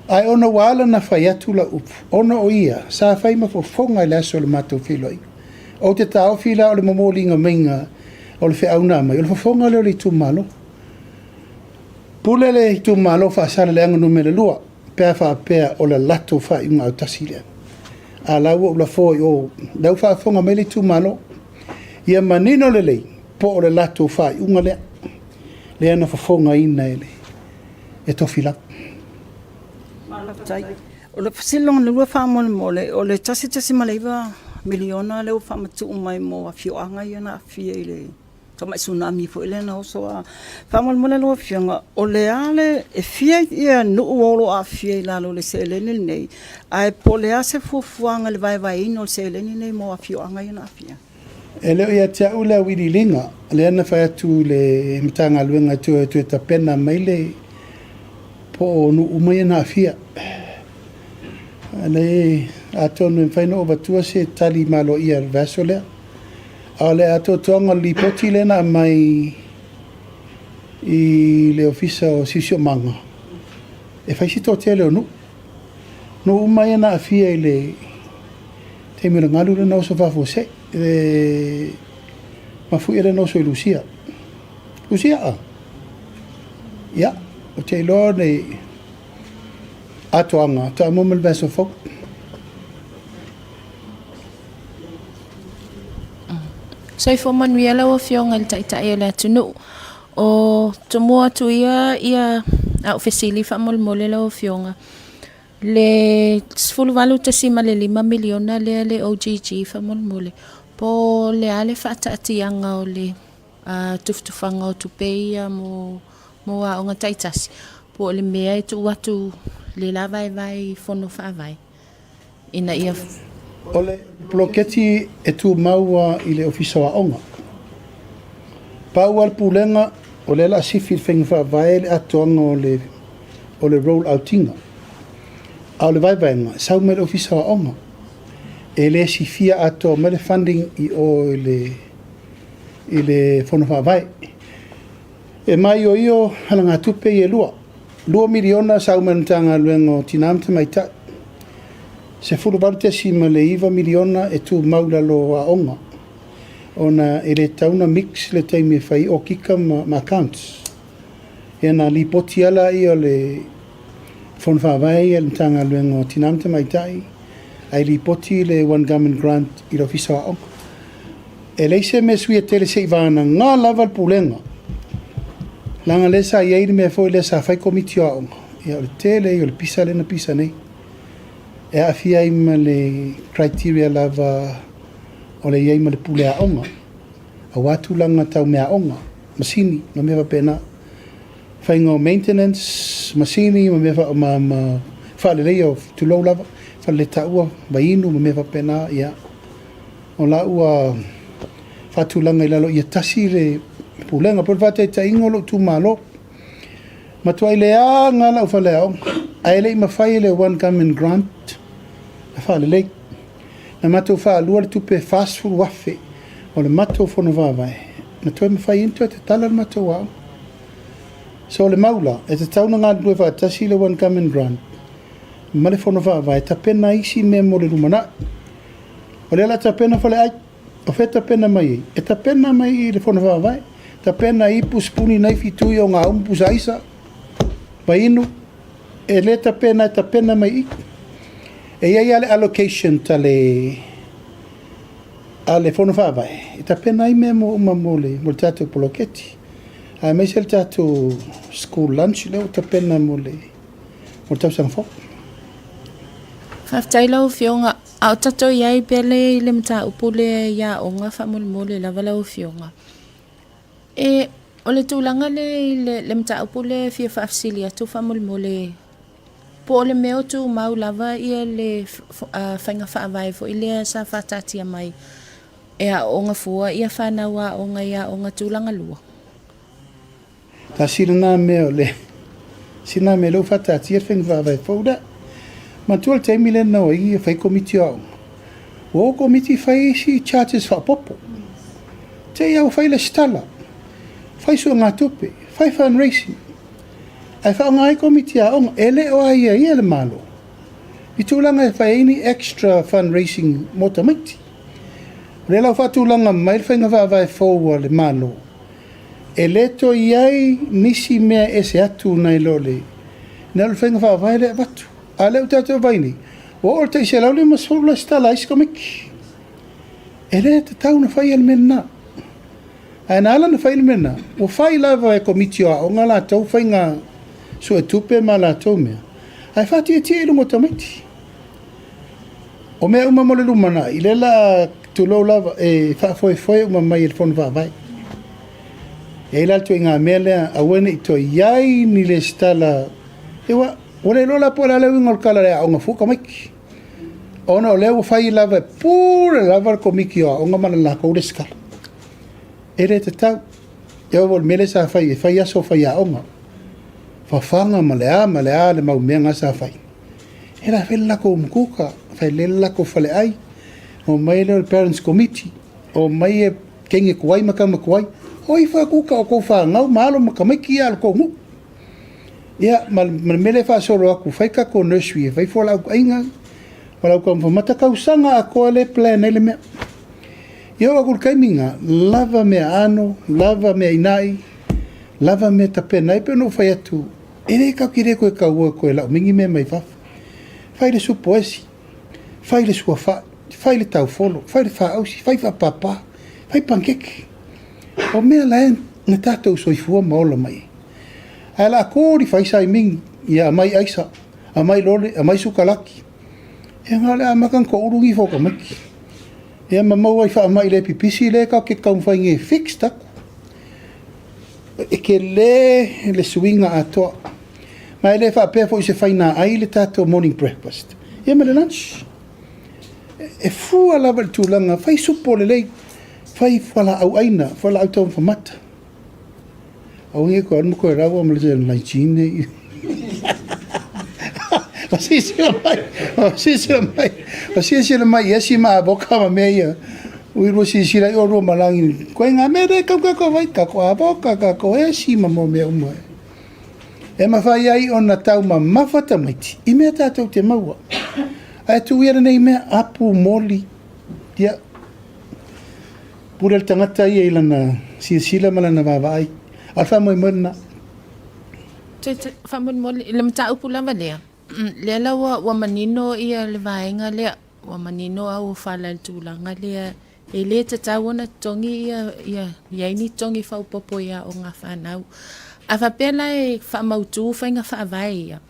ai ona wala na fai atu la upu ona o ia sa fai ma fonga le aso le mato Feiloa'iga O te tau whila o le mamolinga mainga o le whiauna mai. O le whawhonga leo le tu malo. Pule le tu malo whaasara le anga numere lua. Pea whaapea o le lato whainga au tasi lea. A lau o la fōi o lau whaafhonga mai le tu malo. Ia manino le lei. Po o le lato whainga lea. Le ana whawhonga ina ele. E tofi lak. O le pasilonga le lua whaamole mole, o le tasi maleiwa miliona leo whaamatu umai mo a fioanga ia na fia i le kamai tsunami fo ile na oso a whaamole mole lua fionga. O le ale e fia ia nuu olo a fia i lalo le seeleni nei. A e po le ase fuafuanga le vai ino le seeleni nei mo a fioanga ia na fia. E leo ia tia ula wiri linga, le ana whai atu le mitanga luenga tu e tapena mai le po nu umai na fia. Le atonu whaino o batua se tali malo ia vaso lea. A le ato toanga li poti lena mai i le ofisa o sisio manga. E whaisi tō te leo nu. Nu umai na fia i le te mira ngalu le nauso whafo se. Mafu ere nauso i Lucia. Lucia a? Ia. O te ilo ne atoanga. Ta momel vaso fok. So I fo manuia la o fionga le taitai o le atunu. O tomua tu ia au fesili fa mole la o fionga. Le sfulu valu tasima le 5 miliona le OGG fa mole. Po le ale fa taatianga o le tuftufanga o tupeia mo a onga taitasi. Po le mea i tu watu le la vai fono fa vai. Ina ia Ole ploketi e tu maua i le ofisa wa onga. Pau al pulenga o le la sifi whenga vai le atoanga o le roll outinga. Au le vai vaenga, sau me le ofisa wa onga. E le sifia ato me le funding i o i le fono wha vai. E mai o io halanga tupe i e lua. 2 miliona sau me ntanga luengo tinamta mai ta. Se fulu baltesi ma le 2 miliona e tu maula lo a onga. Ona e le tauna mix le taimi fai o kika ma accounts. E na li poti ala i o le fonfa vai e ntanga luengo tinamta mai tai. Ai li poti le one government grant i lo fisa a onga. E leise me sui e tele se ivana ngā lava pulenga. Langa lesa i eiri me foi lesa fai komiti a onga. E o le tele i o le pisa lena pisa nei. E a fia ima le criteria lava o le ia ima le pule a onga. A watu langa tau mea onga. Masini, ma mewa pena. Whainga o maintenance, masini, ma mewa ma whaale lei o tulou lava. Whaale le taua, wainu, ma mewa pena, ia. O la ua whatu langa i lalo ia tasi le pulenga. Por vate ta ingolo tu malo. Matua i le a ngala o whaale a onga. A ele ima whai le one government grant. Na whaale lei. Na matou wha alua le tupe fast food wafe. O le matou fono vavai. Na toi me whai into e te tala le matou au. So le maula, e te tauna ngā lue wha tasi le one government grant. Ma le fono vavai, ta pena isi me mo le rumana. O le ala ta pena whale ai. O whe ta pena mai. E ta pena mai i le fono vavai. Ta pena i puspuni nei fitui o ngā umpus aisa. Pa inu. E le ta pena mai i. E iai ale allocation ta le fono whawai. E ta pena i mea mo le tātou poloketi. A mei se le tātou school lunch leo ta pena mo le tau sangfok. Whaftai lau fionga, au tato iai pele i le mta upule ia onga whamole lava lau fionga. E o le tūlanga le mta upule fia whafsili atu whamole po le meo tu mau lava ia le whainga whaavai fo i lea sa whatatia mai e a onga fua ia whanaua onga ia onga tūlanga lua. Ta sirana meo le sina me lo whatatia whainga whaavai fauda. Ma tual teimi le nao i whai komiti au. O komiti whai si charges whapopo. Te iau whai le stala. Whai sua ngā tupe. Whai fundraising. Ai wha ngai komiti a onga, ele o aia ia le malo. I tūlanga e whai ini extra fundraising mota maiti. Le lau whatulanga mai le whainga whaavai fōua le malo. E leto iai nisi mea e se atu nei lole. Nea le whainga whaavai le watu. A leo tātou vaini. O orta i se lau le masola stala isi komiki. E le te tau na whai al mena. A na ala na whai al mena. O whai lava e komiti o ngā la tau whainga so e tupe ma la tau mea. Ai whati e tia ilungo tamaiti. O mea uma mole lumana. I le la tulo lava e whafoe uma mai il fonu whaavai. E la tu ngā mea lea a wene i to iai ni le stala. Ewa, ole lola po la leo ngol kala lea o ngā fuka maiki. Ona o leo whai lava e pūre lava ko miki o ngā mana la kou le skala. E re te tau. Ewa wol mele sa whai e whai aso whai a onga. Whawhanga ma lea le mau mea ngā sa whai. E la whai lako mkuka, whai le lako whale ai. O mai leo parents committee. O mai e kenge kuai makama kuai. Hoi whakuka o kou whangau maalo makamaiki ia alko ngu. Ia, mele whaasoro aku whaika ko nursery e whaifola au ainga. Wala au whamata kausanga a koa le plan ele mea. Ia wakul kaiminga, lava mea ano, lava mea inai, lava mea tapena, ipe no whai atu. Ere kau ki reko e kau ua koe lau, mingi mea mai wafa. Whai le supo esi, whai le sua whai, whai le tau folo, whai le wha ausi, whai wha papa, whai pankeki. O mea laen, na tātou soifua maola mai. Ai la kōri whaisa i mingi, ia amai aisa, amai lole, amai sukalaki. E ngā lea makan ko urungi whoka maki. Ia mamau ai wha amai le pipisi le kau ke kau whainge fix taku. E ke le swinga atoa. Mai le wha apea fo i se whaina ai le tātou morning breakfast. Ia me le lunch. E fua lava le tūlanga, whai supo le lei. Whai whala au aina, whala au tau whamata. Au nge ko anu koe rawa ma le te naijine. Wasisira mai, yasi maa boka ma mea ia. Uiro sisira i oro malangi. Koe ngā mere kau kako vai, kako a boka, kako yasi ma mo mea umai. E mawhai ai o na tau ma mawhata maiti. I mea tātou te maua. Ai tu iara nei mea apu moli. Ia. Pura le tangata ia ilana sila malana wawai. Alfa moi mona. Fa mo le mta upu lava lea. Le la wa manino ia le vaenga le wa manino au fala tulanga le e le te tawana tongi ia ni tongi fa popo ia o nga fanau. A fa pela e fa mautu fa nga fa vai ia.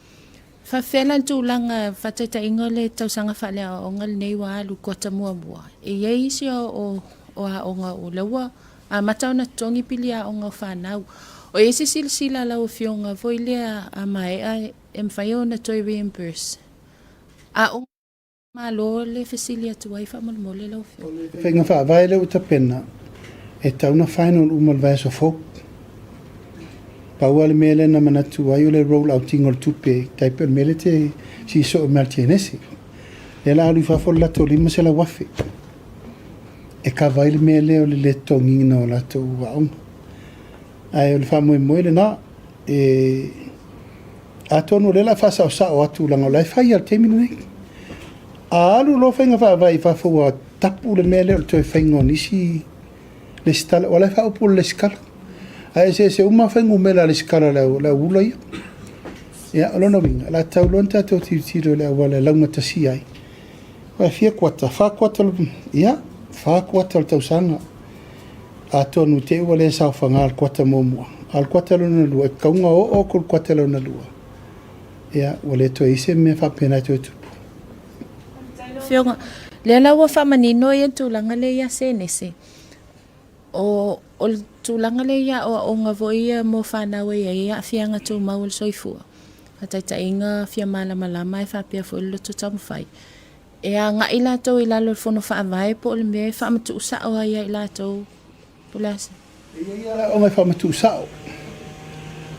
Fa fela tulanga fa te inga le tausanga fa le o ngal nei wa lu kota mua. E ia isi o nga o lewa a matauna tongi pilia o nga fanau. O ese sila la o fionga foi le a mai a whai na toi reimburse. A o malo le fesilia tu ai wha mole la o fionga. Whainga wha vai leo tapena e tauna final umal vai so folk. Paua le mele na manatu ai o le roll out ingol tupe taipe mele te si so merti nesi. Le la alu whafo lato lima se la wafi. E ka vai le mele o le letongi na o lato waonga. Ai o le wha moe le na a tonu le la whasa o sa o atu langa o lai whai al teminu nei. A alu lo whainga wha vai whafua tapu le mele o le toi whainga nisi le stala o lai wha upu le skala. Ai se uma whainga umela le skala la ula ia. Ia olona winga, la tau lonta tau tiro le awale launga tasi ai. Wai fia kuata, wha kuata le tau sanga. A tonu te ua le sao whanga al kuata momua. Al kuata lona lua, e kaunga o kul kuata lona lua. Ia, wale to ise me whapena to tupu. Fionga, le lawa whamanino ia tūlanga le ia senese. O tūlanga le ia o ngā voia mo whanawe ia whianga tū maul soifua. Hataita inga whia malama e whapia fuilo tu tamwhai. E a ngā ila tau i lalo whono whaavai po le mea whaamatu usao ia ila tau pulasa. Ia o mai whaamatu usao.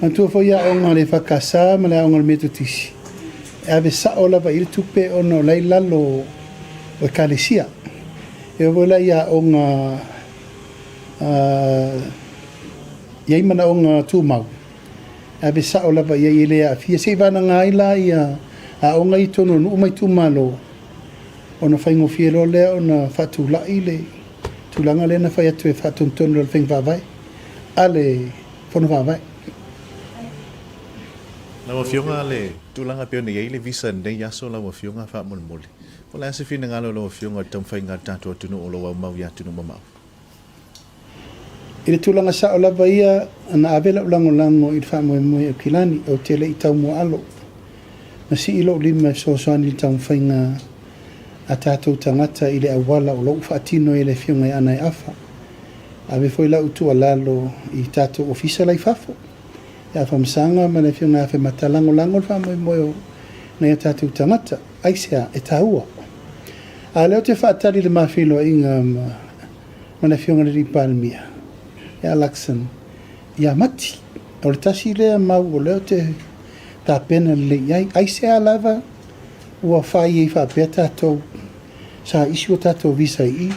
Antua fo ia o ngā le whakasa ma le o ngā le metotisi. E ave sao lava ili tupe o no lai lalo o kalesia. E o la ia o ngā iaimana o ngā tūmau. E ave sao lava ia i lea fia se vana ngā ila ia a o ngā i tono no umai tūmalo. O na whaingo fia lo lea o na whatu lai le tulanga lena fai atu e whatuntonu le whenga whawai. Ale whono whawai. Lawa fionga le tulanga peo nei le visa nei aso lawa fionga wha mole. O la se fina ngalo lawa fionga tam whainga tātua tunu o lawa mau ia tunu mamau. I le tulanga sa o lava ia ana avela ulango i le whamoe o kilani o tele i tau mua alo. Na si ilo lima soani i tau whainga a tātou tangata i le awala o lau whaatino i le fionga i ana i afa. Ave foi lau tua lalo i tātou OFISA lai fafo. Ia whamsanga ma le fionga a matalango lango le whamoe o na ia tātou tangata. Aisea e taua. A leo te whaatari le Feiloā'Iga ma le fionga le Palemia. Ia laksan. Ia mati. O le tasi lea mau o leo te tā pena le iai. Aisea lava ua whai e whapea tātou sa isi o tātou visa i.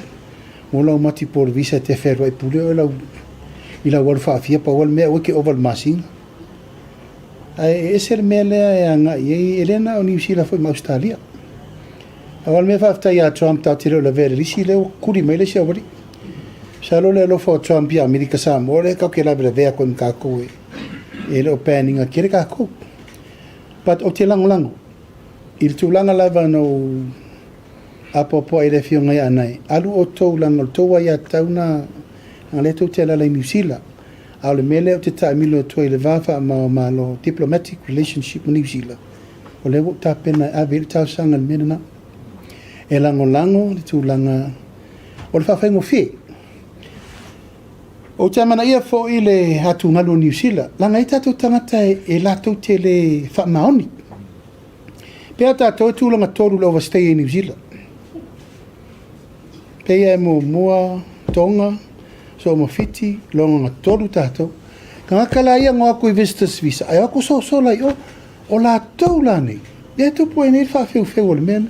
Mo lau mati por visa te wherua i pule o lau i lau waru whaafia pa wal mea wake over masinga. Ai e ser mea lea e anga i e elena o New Zealand foi ma Australia. A wal mea whaaftai a Trump tau te reo la vere lisi leo kuri mai le se awari. Sa lo le lo fo Trump i Amerika sa mo le kau ke la vere vea koe mkako e leo paninga kere kako. But o te lango. I le tūlanga lava no apopo e le fionga i anai. Alu o tau langa o tau ai a tauna ang le tau te ala New Zealand. Au le mele o te taimilo tua i le wafa ma malo diplomatic relationship New Zealand. O le wot tapena a veri tau sanga le mena na. E lango le tūlanga o le whawhaingo whi. O te amana ia fo i le hatu ngalu New Zealand. Langa i tātou tangata e lātou te le whamaoni. Pea tātou tūlanga toru le overstay i New Zealand. Pea e mo mua, tonga, so mo fiti, longa toru tātou. Ka ngakala ia ngā koe visitors visa. Ai ako so lai o lātou la nei. Ia tupu e nei whawheu le mena.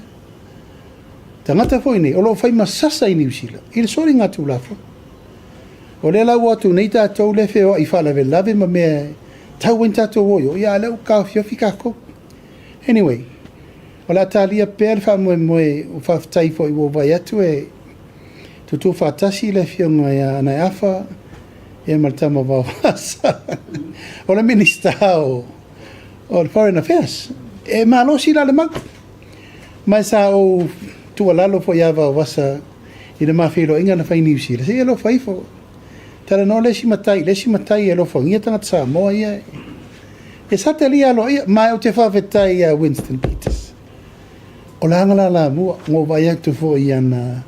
Tangata fo i nei, o lo whai masasa i New Zealand. I le sori ngā tūlafo. O le lau atu nei tātou le wheo i whalawe lave ma mea tau en tātou oio. Ia leu ka whiofi kako. Anyway, o la talia pēr whamoe o whaftai fo i wo vai atu e tutu whatasi le fionga ia anai afa e maltama wawasa. O le minister o le Foreign Affairs. E malosi la le magu. Mai sa o tualalo fo ia wawasa i le Feiloā'Iga na whai New Zealand. Se e lo whai fo. Tara no lesi matai e lo whangia tangata sa moa ia. E sata li alo ia, mai o te whawhetai a Winston Peters. O la angala la mua, ngō vai atu fo i ana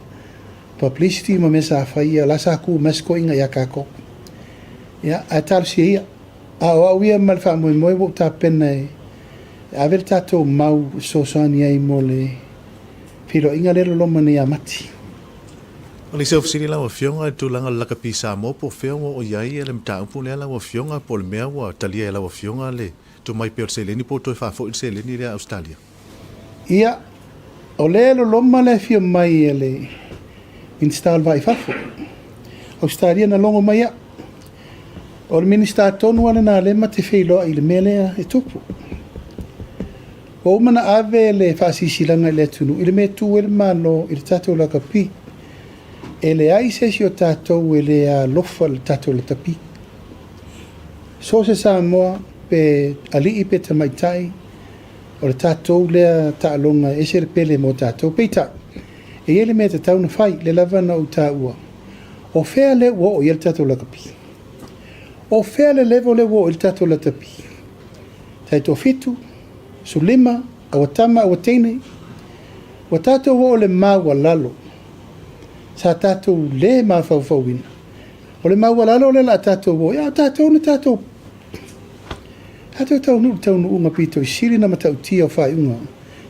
publicity ma mesa a whai ia, la sa ku mesko inga ia kako. Ia, a taru si ia. A o au ia malwha moe wo ta pena e. A veri tatou mau sosani ai mo le Feiloā'Iga lero loma ni a mati. O le se ofisiri lawa fionga e tūlanga laka pisa mo po fionga o iai e le mta upu lea lawa fionga po le mea wa talia e lawa fionga le tu mai peo se leni po toi whafo i se leni rea Australia. Ia, o le lo loma le fio mai e le install vai fafo. Australia na longo mai a. O le minister tonu ala na le ma te Feiloa i le mele e tupu. O umana ave le whaasisilanga le tunu i le me tu e le malo i le tatou la kapi. E le ai se si o tātou e le a lofa le tātou le tapi. So se sa moa pe ali i pe tamaitai o le tātou le a tālonga e se repele mo tātou peita. E ele me te tauna whai le lavana o tā ua. O whea le ua o i le tātou la kapi. O whea le levo le ua o i le tātou la tapi. Tai tō fitu, su lima, awa tama, awa teine. Wa tātou ua o le maua lalo. Sa tātou le ma whauwhauina. O le maua lalo le la tātou o. Ia tātou na tātou. Tātou taunu unga pito i siri na matau tia o whai unga.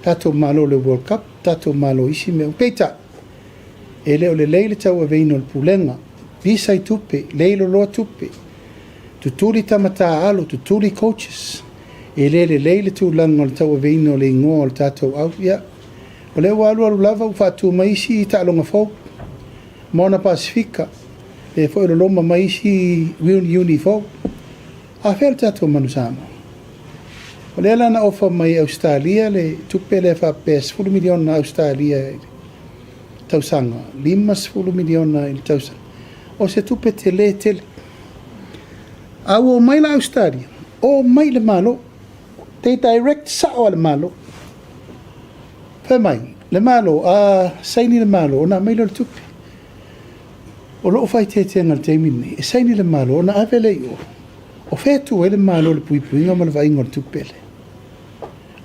Tātou malo le World Cup. Tātou malo isi me upeita. E leo le leile tau a veino le pulenga. Visa i tupe. Leilo loa tupe. Tuturi tamata alo. Tuturi coaches. E le leile tu langa le tau a veino le ingoa le tātou au. Ia. O leo alu lava u whātua maisi i tālonga fau. Mona Pasifika, e foi lo loma mai si uniform. A fel tato manusama. O le lana ofa mai Australia le tupe le fa pes 4 milion na Australia. tausanga, 50 miliona i le tausanga. O se tupe te le tele. Au o mai la Australia, o mai le malo, te direct sa o le malo. Pe mai, le malo, saini le malo, ona mai le tupe. O loo fai te ngal te mini, e saini le malo, ona avele i o. O fetu e le malo le pui pui, ngama le vai ngol tupele.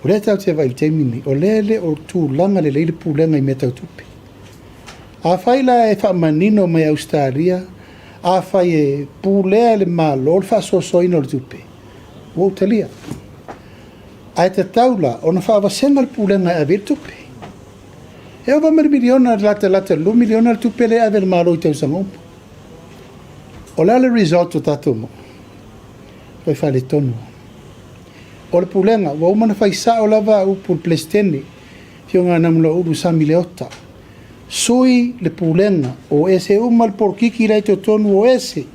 O le tau te vai te mini, o lele o tu langa le leile pulenga i me tau tupe. A fai la e wha manino mai Australia, a fai e pulea le malo, o le wha sosoina le tupe. O talia. A e te taula, o na wha awasenga le pulenga e avele tupe. E o vamere miliona lata lu miliona le tupe le avele malo i tau sangompo. O le result o tato mo. Fai fai le tonu. O le pulenga, wa umana fai sa o lava upu plestene, fio ngā namula uru sami le ota. Sui le pulenga, o ese umal porkiki lai to tonu o ese.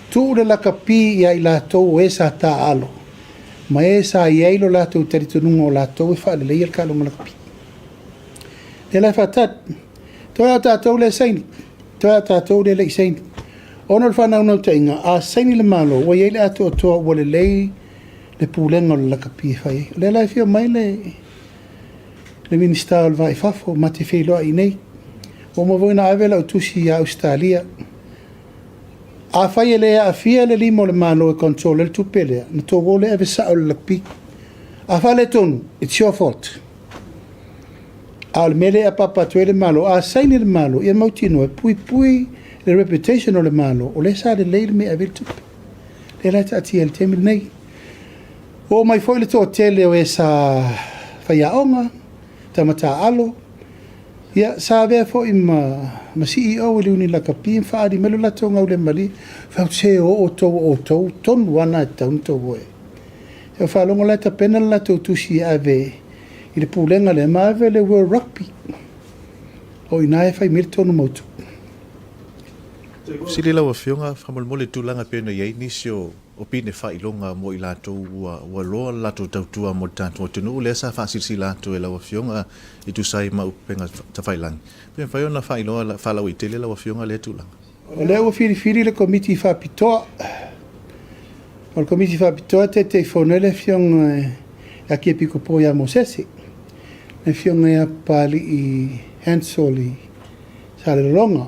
Tu le lakapi ia i latou o esa ta alo. Ma esa i eilo latou taritununga o latou e fai le leia kalonga lakapi. Le lai fatat, toa tatou le saini, toa tatou le saini. Ono le whanau nau tainga, a saini le malo, wa iei le ato toa wa le lei le pulenga o le lakapi fai. Le lai fio mai le minister al vai fafo, ma te Feiloā'Iga nei. O ma voina avela o tusi a Australia. A fai le a fia le limo le malo e control le tupelea, na tō wole ave sa o le lakapi. A fa le tonu, it's your fault. A le mele a papa tue le malo, a saini le malo, ia mautino e pui le reputation o le malo, o le sa le leile me ave le tupe. Le lai ta ati el temi nei. O mai foi le tō tele o e sa whaiaonga, tamata alo. Ia sa vea fo i ma CEO e liuni lakapi, whaari melo lato ngau le mali, whau se o tau, tonu wana e taun tau oe. Ia whalongo lai ta pena lato tusi ave, i le pulenga le maave le World Rugby. O ina e whai mele tonu mautu. Sili lau a fionga, whamalmole tūlanga pēna iei nisi o pine whailonga mo i lato ua loa lato tautua mo tātua tunu. Lea sa whaasirisi lato e lau a fionga i tu sai mau penga ta whailangi. Pēna whai ona whailoa whalau i tele lau a fionga lea tūlanga. O lea ua whiri le komiti whapitoa. O le komiti whapitoa te whaunele fionga a kia piko po ia mo sese. Le fionga ia pali i Hansol i Sale Longa.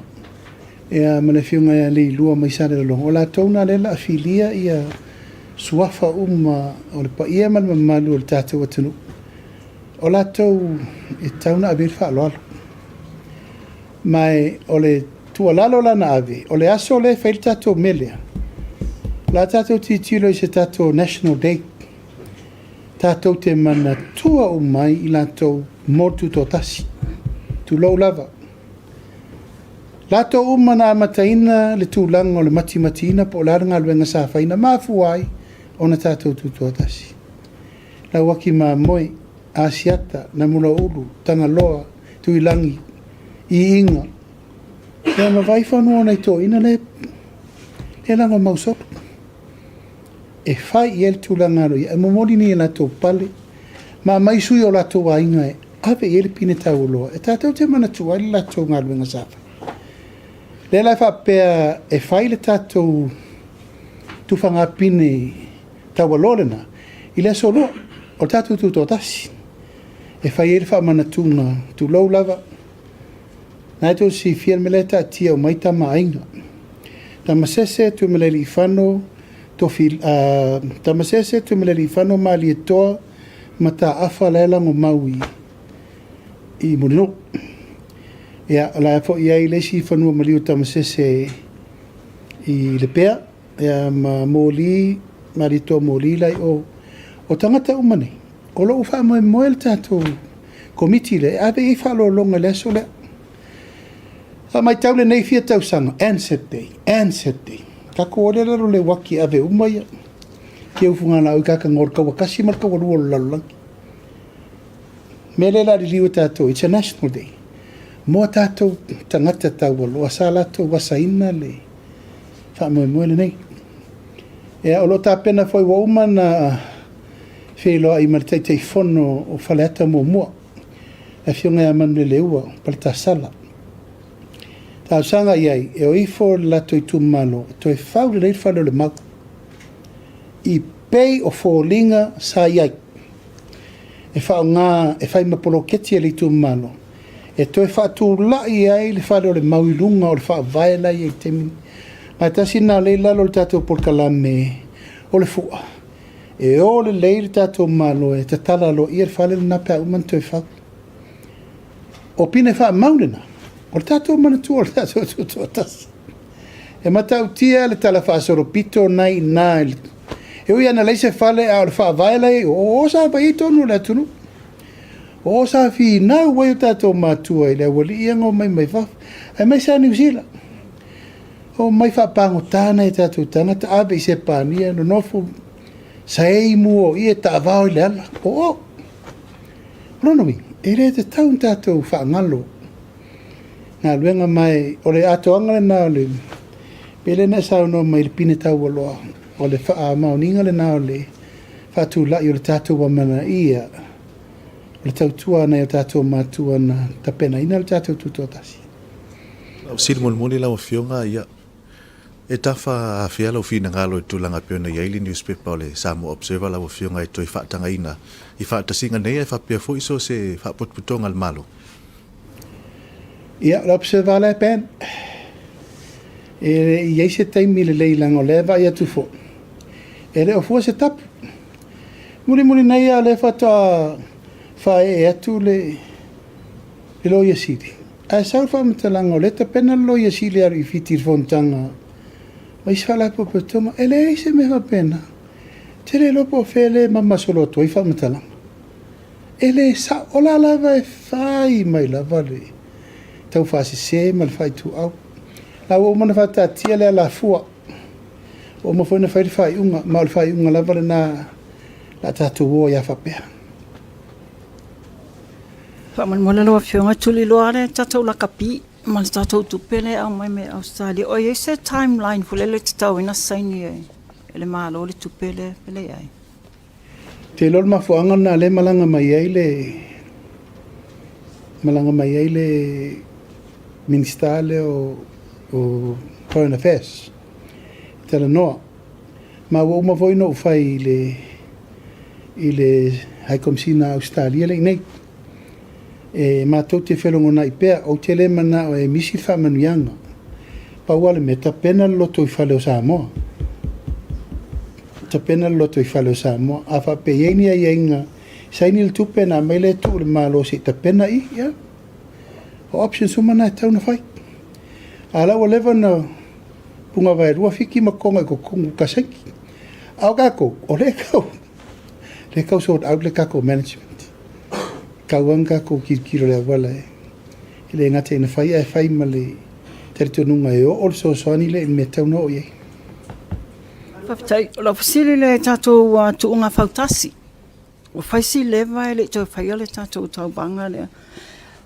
Ea mana fionga ia li lua mai Sale Longa. O la tauna lela a filia ia suafa o le pa ia malma malu o le tātou atanu. O la tau e tauna a birfa aloalo. Mai o le tua lalo lana ave, o le aso le whaile tātou melea. La tātou titilo i se tātou National Day. Tātou te mana tua o mai i lātou mortu tō tasi. Tu lau lava. Lātou umana amataina le tūlanga o le matimatina po laranga luenga sa whaina mafuai o na tātou tu tō tasi. La waki mā moe, asiata, na mula ulu, tanga loa, tuilangi, i inga. Ia ma vai whanua nei tō ina le langa mausopu. E whai i el tūlanga ro, e momori ni e lātou pale, ma mai sui o lātou a inga e, ave e le pine tau loa, e tātou te mana tua le lātou ngā luenga sāwha. Le lai whapea e whai le tātou tūwhanga pine tau alorena, i le solo, o tātou tū tō tasi. E whai e le whamana tūna, tū lau lava, nai tō si whian me le tā tia o mai tama ainga. Tama sese tu me le li whano, tamasese tu me le whano mali e toa ma tā awha lelang o mau i Morino. Ia, la e fo ia i lesi whanua mali o tamasese i le pea. Ia, ma mōli, mali toa mōli lai o tangata umane. O lo uwha moe moe le tātou komiti le, ave i whalo longa leso le. A mai taule nei fia tau sanga, Ansett Day. Ka ko le lalo le waki ave umaya. Ke ufunga na uka ngor ka wakasi mar ka walu lalang. Mele la di liu tato, it's a national day. Mo tato tangata tawalo asala to wasaina le. Fa mo mo le nei. E o lo ta pena foi wa uma na Feiloā'Iga te fono o Whaleata mo mua. AFIOGA ia manu le leua POLATA'IVAO tausaga iai e o ifo lato i tumalo toe fau le nei falo le mau i pei o fōlinga sa iai e whaonga e whai mapoloketi e le tumalo e toe whaatūlai ai le falo le mau i lunga o le whaavaela i e temi mai tasi nā le lalo le tātou polkalame o le fua e o le le tātou malo e te tala lo i e whale le nape a uman toe whau o pine wha maunena o le tātou manatua o le tātou tuatasi e matau tia le tala whaasoro pito nai nā e ui ana leise whale a o le whaavaela e o sa pa i tonu le atunu o sa fi nau wai o tātou matua i le wali iango mai mai whaf ai mai sa New Zealand o mai whapango tāna e tātou tāna ta abe i se pānia no nofu sa ei mua o i e ta avao i le ala o ronomi e re te taun tātou whaangalo ngā luenga mai o le ato angale nā le pele na sao no mai le pine tau waloa o le wha maoninga le nā o le whātū lai o le tātou wamana ia o le tautua nei o tātou mātua na tapena ina le tātou tutuatasi Sili moni la AFIOGA ia e tafa afiala o fina ngalo e tūlanga peona i Daily Newspaper o le Samoa Observer la AFIOGA e toi whaatanga ina i whaatasinga nei e whapea fo iso se whapotputonga le malo ia la Observer le pen e iei se taimi le leilang o le va ia tufo e le o fua se tapu muli nei a le whata whae e atu le loia siri a sau whamatalanga o le tapena loia siri aru i fitir fontanga mai sala po petoma ele se me va pena tere lopo fele mamma solo toi whamatalanga ele sa ola lava e fai mai lava le tau whasi se mal fai tu au la o mana fata tia le la fua o mo foi na fai unga mal fai unga lava na la tatu o ya fa pea fa man mona lo AFIOGA tuli lo are tatou la kapi man tatou tupele au mai me Australia o ye se timeline fule le tau ina saini ele malo le tupele pele ai te lol ma fuanga na le malanga mai ai le ministale o Foreign Affairs tala no ma o ma foi no fai ile hai komsina Australia le nei e ma to te felongo na ipea o te le mana o e misi fa manuanga pa wale me ta pena loto I fale o Samoa ta pena loto I fale o Samoa a fa pe yeni a yenga saini le tupe na mai le tu le malo si ta pena I ya o option sumana tau na fai ala o leva na punga vai rua fiki makonga ko kongu kasenki au kako o le kau so out le kako management kauanga ko kilo le wala ele ngate na fai male teritonunga e o so soani le me tau no ye fafitai la fasili le tatou tuunga fautasi o faisi leva ele to fai le tatou tau banga le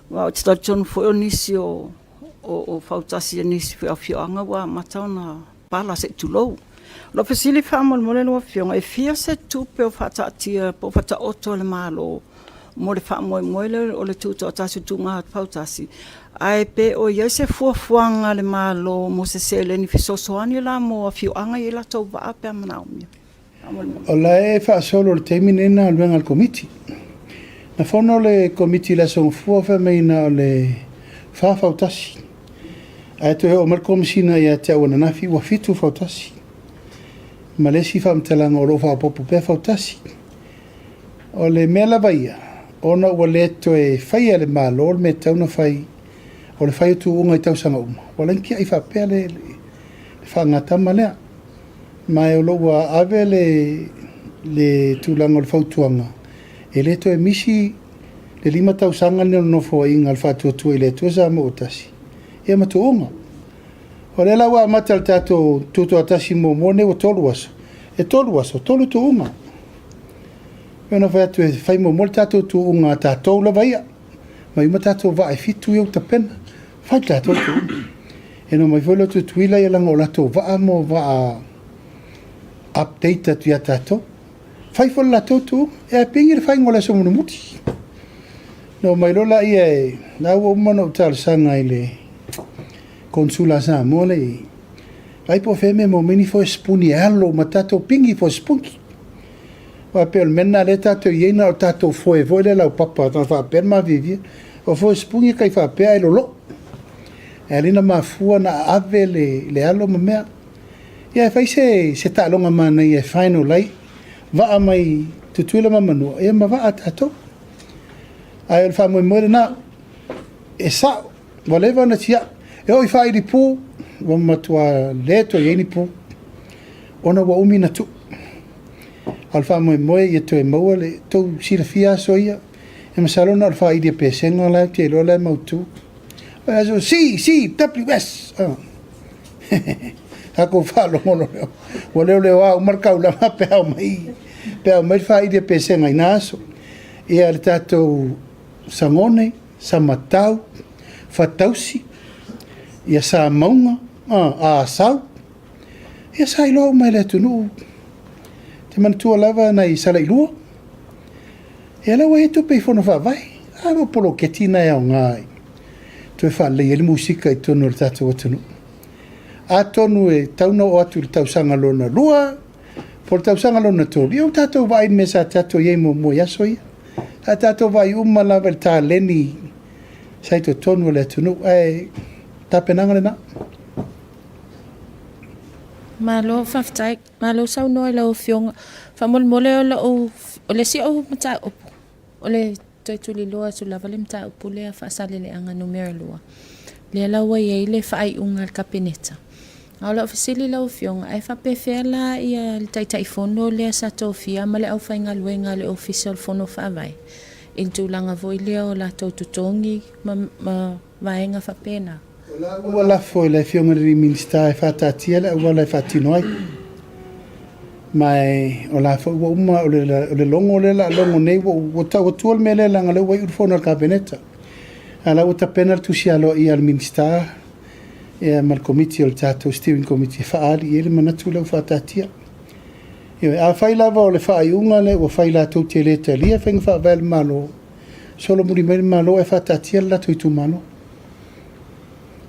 wa o tata tonu fo nisi o fautasi nisi fo AFIOGA wa matona pala se tulo la fasili fa mo le lo AFIOGA e fia se tupe o fatatia po fata oto le malo mo le fa mo le o le tuto tasu tunga fautasi ai pe o ye se fuanga le malo mo se le ni fisosoani la mo AFIOGA I la to va pe manaumi o la e fa solo le teminena luenga al committee na fono le committee la son fu fa meina le fa fautasi ai to o mar komsina ia te ona na fi wa fitu fautasi ma le si fa mtelanga o lo fa popo pe fautasi o le mela baia ona o le to e fai le malo me tau na fai o le fai tu unga I tau sanga uma o le ki ai fa pe le fa ngata male mai o lo wa ave le tulanga o le fautuanga e le to e misi le lima tau sanga no fo inga al fa tu le tu sa mo tasi e ma tu unga o le la wa mata al tato tu atasi mo ne o tolu waso e tolu waso tolu tu unga Ona vai tu fai mo tatou tu unga tatou la vai mai ma tatou vai fitu eu ta pena fai tatou tu e no mai volo tu tuila ia lango la to va mo va update tu ya tatou fai fo la tu e pingi fai ngola so muti No mai lola ia e na o mono tal sanga ile konsula sa mole ai po feme mo mini fo spuni allo matato pingi fo spunki wa pel menna le tato yena o tato fo e vole la papa ta fa per ma vivi o fo spunki kai fa pe ai lo elina mafua na ave le allo me ia fai se ta longa mana ia final lai va mai tutuila mamanu e ma va atato ai el famo mo na e sa voleva na tia e oi fai di pu wa matua leto yeni pu ona wa umi na tu al famo mo e to e mo le to sirfia soia e masalona al fai di pesenga la te lo la mautu aso si WS ako falo mo o le wa marca la pe mai fai di pesenga inaso e al tato sangone samatau fatausi ia sa maunga a sau ia sai lo mai le tunu te man tu lava na i sala ilua e la wa tu pe fono fa vai a mo polo ketina e ngai tu fa le ele musika i tonu tato tunu a tonu e tauno o atu tau sanga lona lua por tau sanga lona to io tato vai mesa tato ye mo ya soi a tato vai la verta leni sai to tonu le tunu e tapenanga le na malo faftai malo sau no la ofiong famol mole o le si o mata o le tuli loa su lava le mta o pule fa sale le anga numero loa le la wa ye le fa ai unga kapineta ala ofisili la ofiong ai fa pe fela ia le tai fono le sa tofia male au fa inga luenga le official fono fa vai il tulanga voi le o la totongi ma vaenga fa pena wala foi le fiong ri minsta fa tatiela wala fa tinoi mai ola fo uma o le longo le la longo nei o ta o tuol mele la ngale wa urfono al kabineta ala o ta penal tu sia lo i al minsta e mal committee o tato steering committee fa ali ele manatu lo fa tatia io a fai la vo le fa iunga le o fai la tu te le lia feng fa vel malo solo muri mel malo e fa tatia la tu malo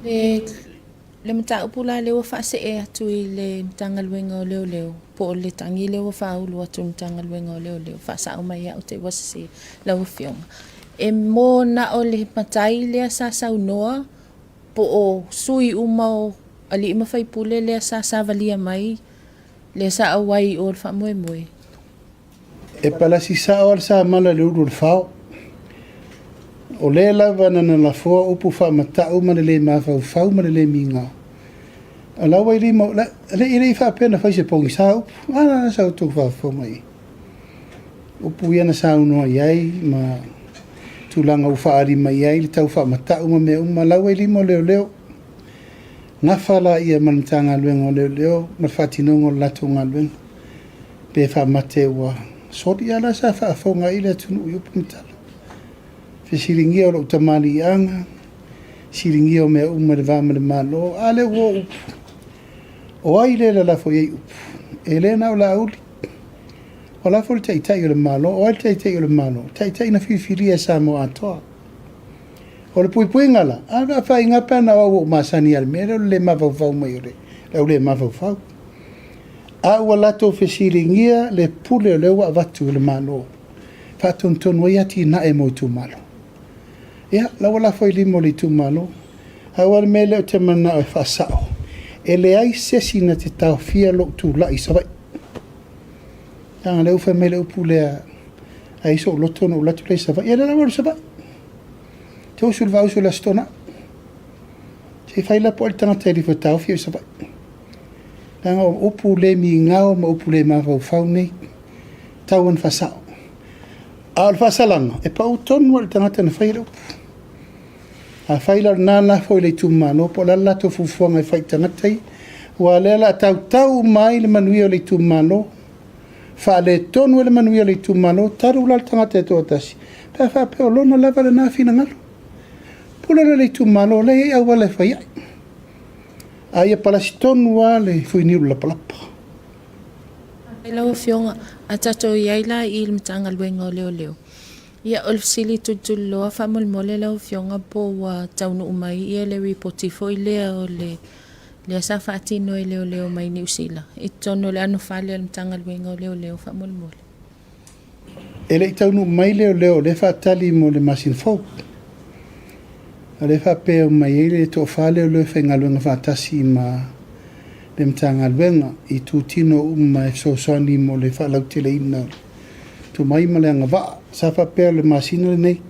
le mta upula le o fa se e atu le mtanga luenga o leo po le tangi le o fa ulu atu mtanga luenga o leo fa sa o mai o te wasi la o fiong e mo na o le matai le sa sa unoa po o sui umao ali ma fai pule le sa valia mai le sa awai o fa moe e pala si sa o sa mala le uru fa o le lava na la fo upu fa mata o mana le ma fa mana le minga ala wai li mo le fa pena fa se pong sa ana sa tu fa fo mai upu ia na sa no ai ma tulanga u fa ari mai ai tau fa mata o me uma la wai li mo leo na fala ia man tanga luengo leo ma fatino ngol la tunga luen pe fa mate wa so dia la sa fa fo ngai le tunu yu punta fe siringia o tamani anga siringia o me uma le va me malo ale wo o ai le la fo ye elena o la uli o la fo tai le malo o tai le malo tai na filia sa mo ato o le pui ngala a fa inga pana o masani al mero le ma va mai le ma va a wala to fe siringia le pule le wa vatu le malo fa ton wa ti na e mo tu malo ya la wala foi limo li tu malo a wal mele te mana e fa sao ele ai se sina te tau fia lo tu la isa vai tanga le ufa mele upule ai so lo tono la tu le sa vai ya la wala sa vai to sul va sul la stona se fai la porta na te rifo tau fia sa vai tanga upule mi ngao ma upule ma fa nei tau on fa sao al fa salanga e pa uton wal tanga te na fai lo a faila nana foi le tumano po la to fufuanga e fai tangatai wa lela tau mai le manuia le tumano fa le tonu le manuia le tumano taru la tangate to tasi pa fa pe lona lava le na fina ngalo po le tumano le a wala fai ai pa si tonu wale foi ni la palapa Hello fionga atato yaila il mtanga luenga leo Ia o le fasili tutuloa whamolmole lau fionga po wa taunu umai ia le reporti fo i lea o le asa whaatino i leo mai New Zealand. I tono le anu whale al mtanga luenga o leo whamolmole. Ele i taunu mai leo le whaatali mo le masin folk. A le whapea mai ele to whale o leo whainga luenga whaatasi ma le mtanga luenga i tūtino e sosani mo le whaalautele ina tu mai ma le anga waa. Sa whapea le masina le nei.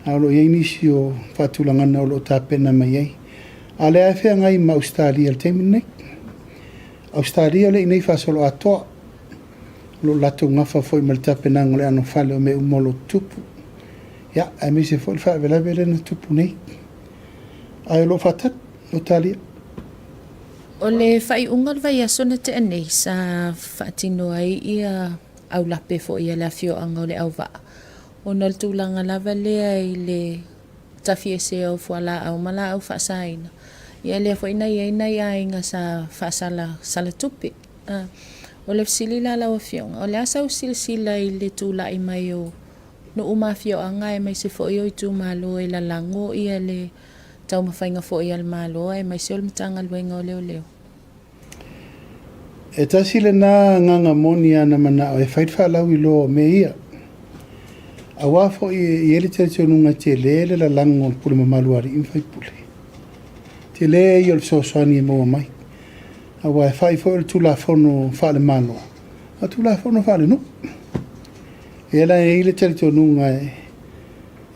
Aolo iei nisi o whatulangana o lo tāpena mai ei. A le awhea ngai ma Australia le teimi nei. Australia le inei whasolo atoa. Lo lato ngafa foi ma le tāpena ngole ano whale o me umolo tupu. Ia, a me se foi whaavela vele na tupu nei. Ai lo whatat, lo talia. O le whai ungal vai aso na te anei sa whaatino ai ia au lape fo ia la fio anga o le au waa. O nal tūlanga lava lea i le tawhie se au fuala au mala au whaasaina. Ia lea fo ina ia inga sa whaasala sala tupi. O le fsili la lau fionga. O le asa u sila i le tūla i mai o no uma fio anga e mai se fo i o i tū malo e la lango ia le tau mawhainga fo i al malo e mai se o le mtanga luenga o leo. E tasi le nā nganga moni ana mana o e whait whalau i lo me ia. A wafo i ele te tionunga te lele la lango pule mamaluari in whai pule. Te le i o le sosani e moa mai. A wa e whai fo i le tulafono whale manoa. A tulafono whale no. E la e ele te tionunga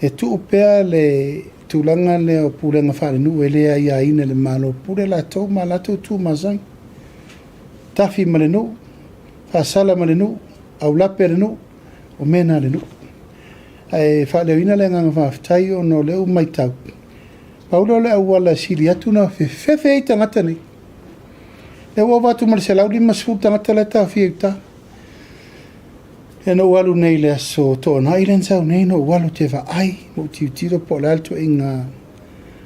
e tu upea le tulanga le o pule nga whale nu e le ai aina le malo pule la tau ma la tau tu mazai. Tafi ma le no, whaasala ma le no, au lape le no, o mena le no. Ai whaaleoina le nganga whaafitai o no leo mai tau. Paula le au wala sili atu na whewhe i tangata nei. Le ua watu ma le se laudi masfu tangata le tau fia uta. E no walu nei le aso toa na ilen sau nei no walu te wa ai mo tiutiro po le alto inga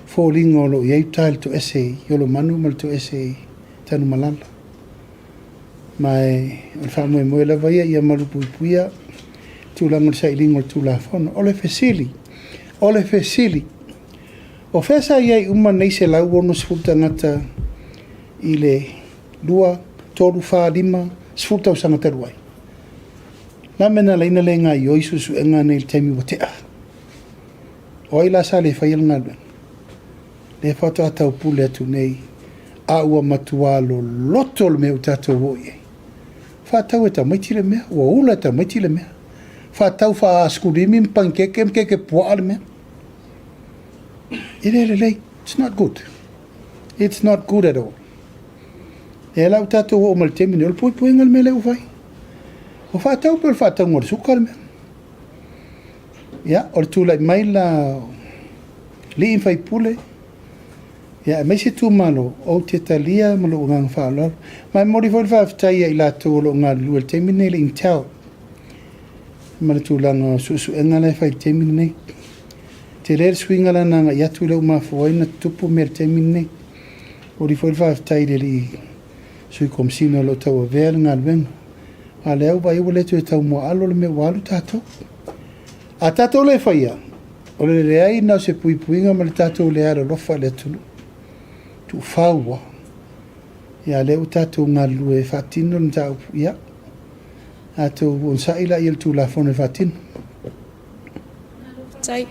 fōlinga o lo iei tail to ese, yolo manu mal to ese tanu malala. Mai o whamoe moe la vaia ia marupuipuia tūlanga le sailingo le tūlafono. O le fesili. O whesa iei uma nei se lau ono sfuta ngata i le lua, toru, wha, lima, sfuta o sangata ruai. La mena leina le ngā i oisusu e ngā nei le taimi wa tea. O ai la sa le whaial ngā luen. Le whata atau pule atu nei a ua matua lo loto le meu tatou o iei. Whātau e tau maiti le mea, ua ula e tau maiti le mea. Whātau wha skurimi mkeke pua le mea. Irelelei, it's not good. It's not good at all. E lau tatou o maltemi ne, o le pui ngal me leu vai. O whātau pe o le whātau ngore suka le mea. Ia, o le tūlai mai la li in whai pule. Ia, mai se tū malo, o te talia malo o ngang whaalau. Mai mori fo le whaafitai i la tō lo ngā lua le teimine nei le in tau. Mana tūlanga susu e ngā lai whai teimine nei. Te rere swinga la nanga i atu leu mafuaina tupu me le teimine nei. Ori fo le whaafitai le li sui komsino lo tau a vea ngā luenga. A leo ba iwa letu e tau mua alo le me walu tātou. A tātou le whaia. O le reai nau se puipuinga ma le tātou le ara lofa le tunu. Tu whaua. Ia leo tātou ngā lue whatino na tau ia. A tau on saila i el tū la fone whatino. Tai,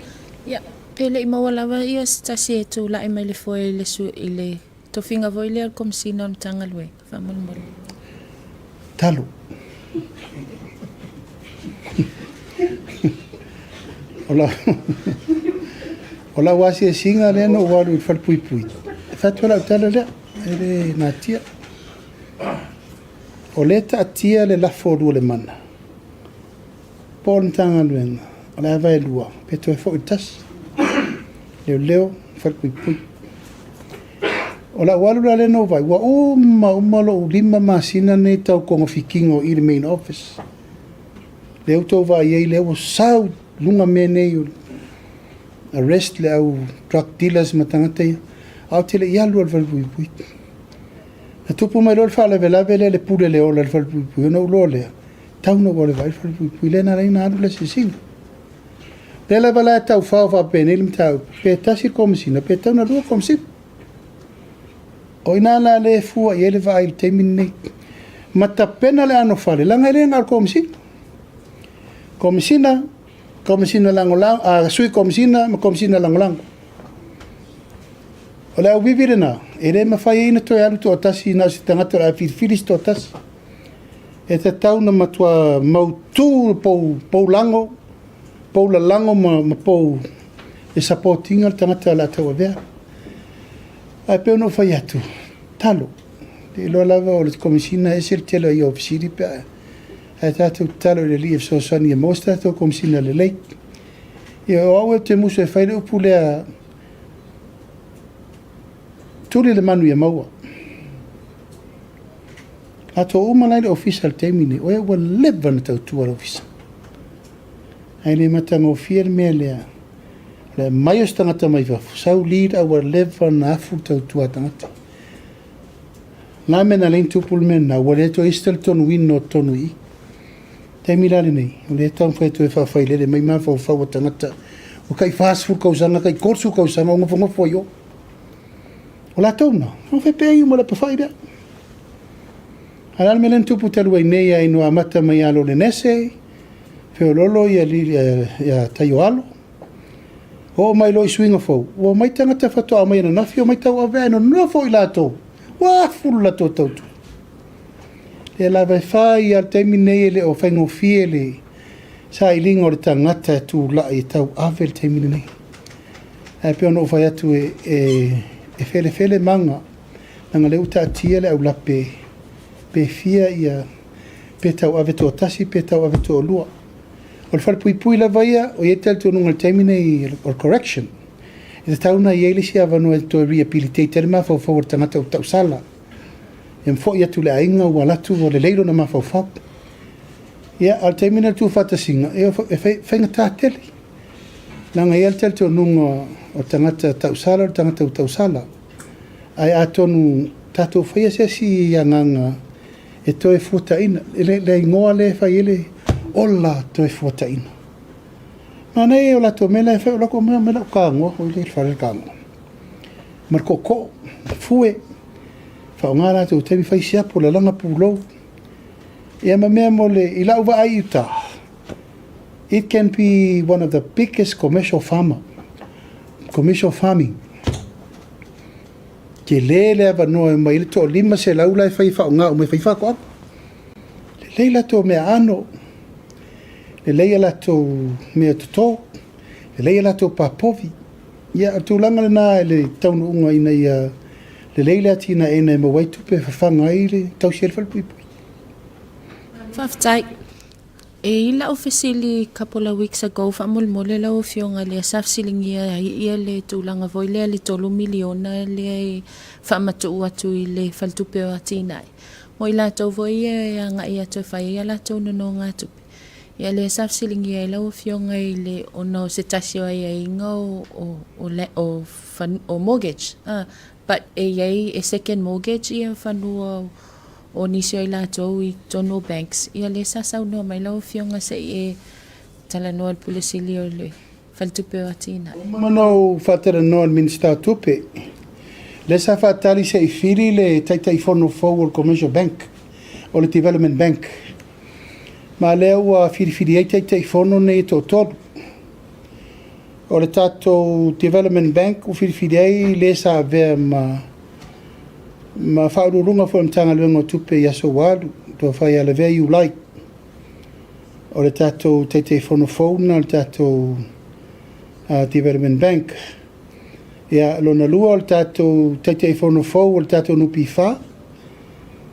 ia, pele i mawalawa ia stasi e tū la i mai le foe le su i le tofinga voi le al komsina o tanga lue. Whamolmole. Talo. Ola wasi e singa le no walu i whalpuipui. Fatua lau tala lea, ere nā tia. O le ta tia le lafo rua le mana. Pōn tanga luenga, o le awai lua, peto e fo i tas. Leo, whalpuipui. O la walu la le no vai, wa uma lo lima masina nei tau konga fikingo i le main office. Leo tau vai ei leo sau lunga me nei o arrest le au drug dealers matangata ia. Au te le ialu al whalpuipui. Na tupu mai lo le whaala velave le pule le ola al whalpuipui. Ona ulo lea. Tau na wale vai whalpuipui. Le na reina anu le sisinga. Lela bala tau fao fa penel mtau. Pe tasi komisina, pe tau na lua komisina. O ina la le fua yele va il temine. Mata pena le ano fale, langa le ngal komisina. Komisina langolang, sui komisina, ma komisina langolang. O le au vivire na, ere ma fai ina toi alu to tasi na si tangata la filis to tasi. E te tau na matua mautu pou lango, pou la lango ma pou e sapotinga le tangata la tau avea. Ai peo no fai atu, talo. Te loa lava o le komisina e se le telo i ofisiri pe ai tātou talo le li e so sani e mos tātou komisina le lei. I o au e te muso e whaile upu lea tuli le manu ia maua. Ato umalai le ofisa le teimine, o e ua leva na tautua le ofisa. Ai le matanga o fia le mea lea. Le mai o stangata mai wafu, sau lida ua leva na afu tautua tangata. Nā mena lein tupul mena, ua le to istel tonu ino tonu i. Te milale nei, o le tau whaetu e whawhaile le mai mawhau whau tangata. O kai whaasfu kausanga, kai korsu kausanga, o ngofo yo. O la tauna, o whepea i mo le pawhaida. Alal me len tupu talu ai nei ai no amata mai alo le nese, whiololo ia taio alo. O mai lo i swinga fau, o mai tangata whatoa mai na nafi, o mai tau avea no nofo i lato. Wa fulu lato tautu. Le la vai fai al temi nei le o whaingo fie le sa i lingo le tangata tu la i tau ave le temi nei. Ai peo no fai atu e fele manga nanga le uta atia le au lape pe fia ia pe tau ave to tasi pe tau ave to lua. O le fale pui la vaia o ie tel tu nunga le temi nei o correction. E te tauna i eili si avanu e to rehabilitate le mafau fau tangata o tau sala. E mfo ia tu le ainga ua latu o le leiro na mafau fau. Ia al teimina tu fatasinga e whainga tāteli. Nanga ia tel tu nunga o tangata tau sala o tangata o tau sala. Ai atonu tatou whaia se si ia nganga e toi fuata ina. Le ingoa le whai ele ola toi fuata ina. Mana e o lato mela e whai o lako mela o kāngoa o ile whare kāngoa. Marko ko, fue, whao ngā rātou tewi whai siapo la langa pūlou. Ia ma mea mo le i lau wa ai uta. It can be one of the biggest commercial farming. Ke le ava noa e mai le to lima se laula e whai whao ngā o mai whai whako apu. Le leila to mea ano. Le leila to mea tuto. Le leila to papovi. Ia tu langa le nā e le taunu unga ina ia le leila tina e nei mawaitu pe whawhanga i le tau sielwhal pui pui. Whaftai. E ila ofisili couple of weeks ago whamulmole la ofionga le safsilingia ia le tūlanga voi le 3 miliona le whamatu atu i le whaltupeo atinai. Mo ila tau voi ia nga ia tau whai ia la tau nono ngā tupe. Ia le safsilingia la ofionga i le ono se tasio ai inga o mortgage. But e second mortgage ia whanua o nisio i lātou i tono banks. Ia le sasau noa mai lau fionga se e tala noa al pulisili o le whaltupeo atina. Manau whatera noa al minister tupe. Le sa whatari se i whiri le taitai whono forward commercial bank o le development bank. Ma leo a whiri ei taitai whono ne to tolu. O le tātou development bank o whiri ei le sa vea ma whaururunga fo mtanga luenga tupe i Aso Lulu, to whai ala vea you like. O le tātou teitei whono whauna, le tātou development bank. Ia lona lua o le tātou teitei whono whau, o le tātou nupi wha.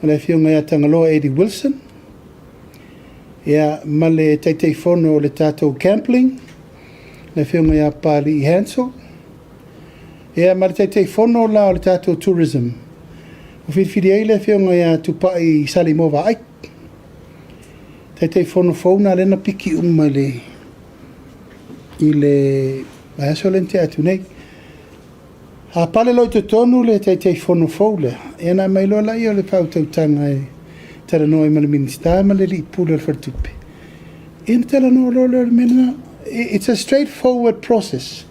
O le whiunga ia tangaloa Eddie Wilson. Ia ma le teitei whono o le tātou campling. Le whiunga ia Pali Hansel. Ia ma le teitei whono la o le tātou tourism. O whiwhiri eile whiunga ia tupai sali mova ai. Teitei whono whauna lena piki umma le i le aso lente atu nei. A pale loi te tonu le teitei whono whaule. E na mai loa lai o le pautautanga e tera noa i ma le minister ma le li pula le whartupe. E na tera noa loa le mena it's a straightforward process.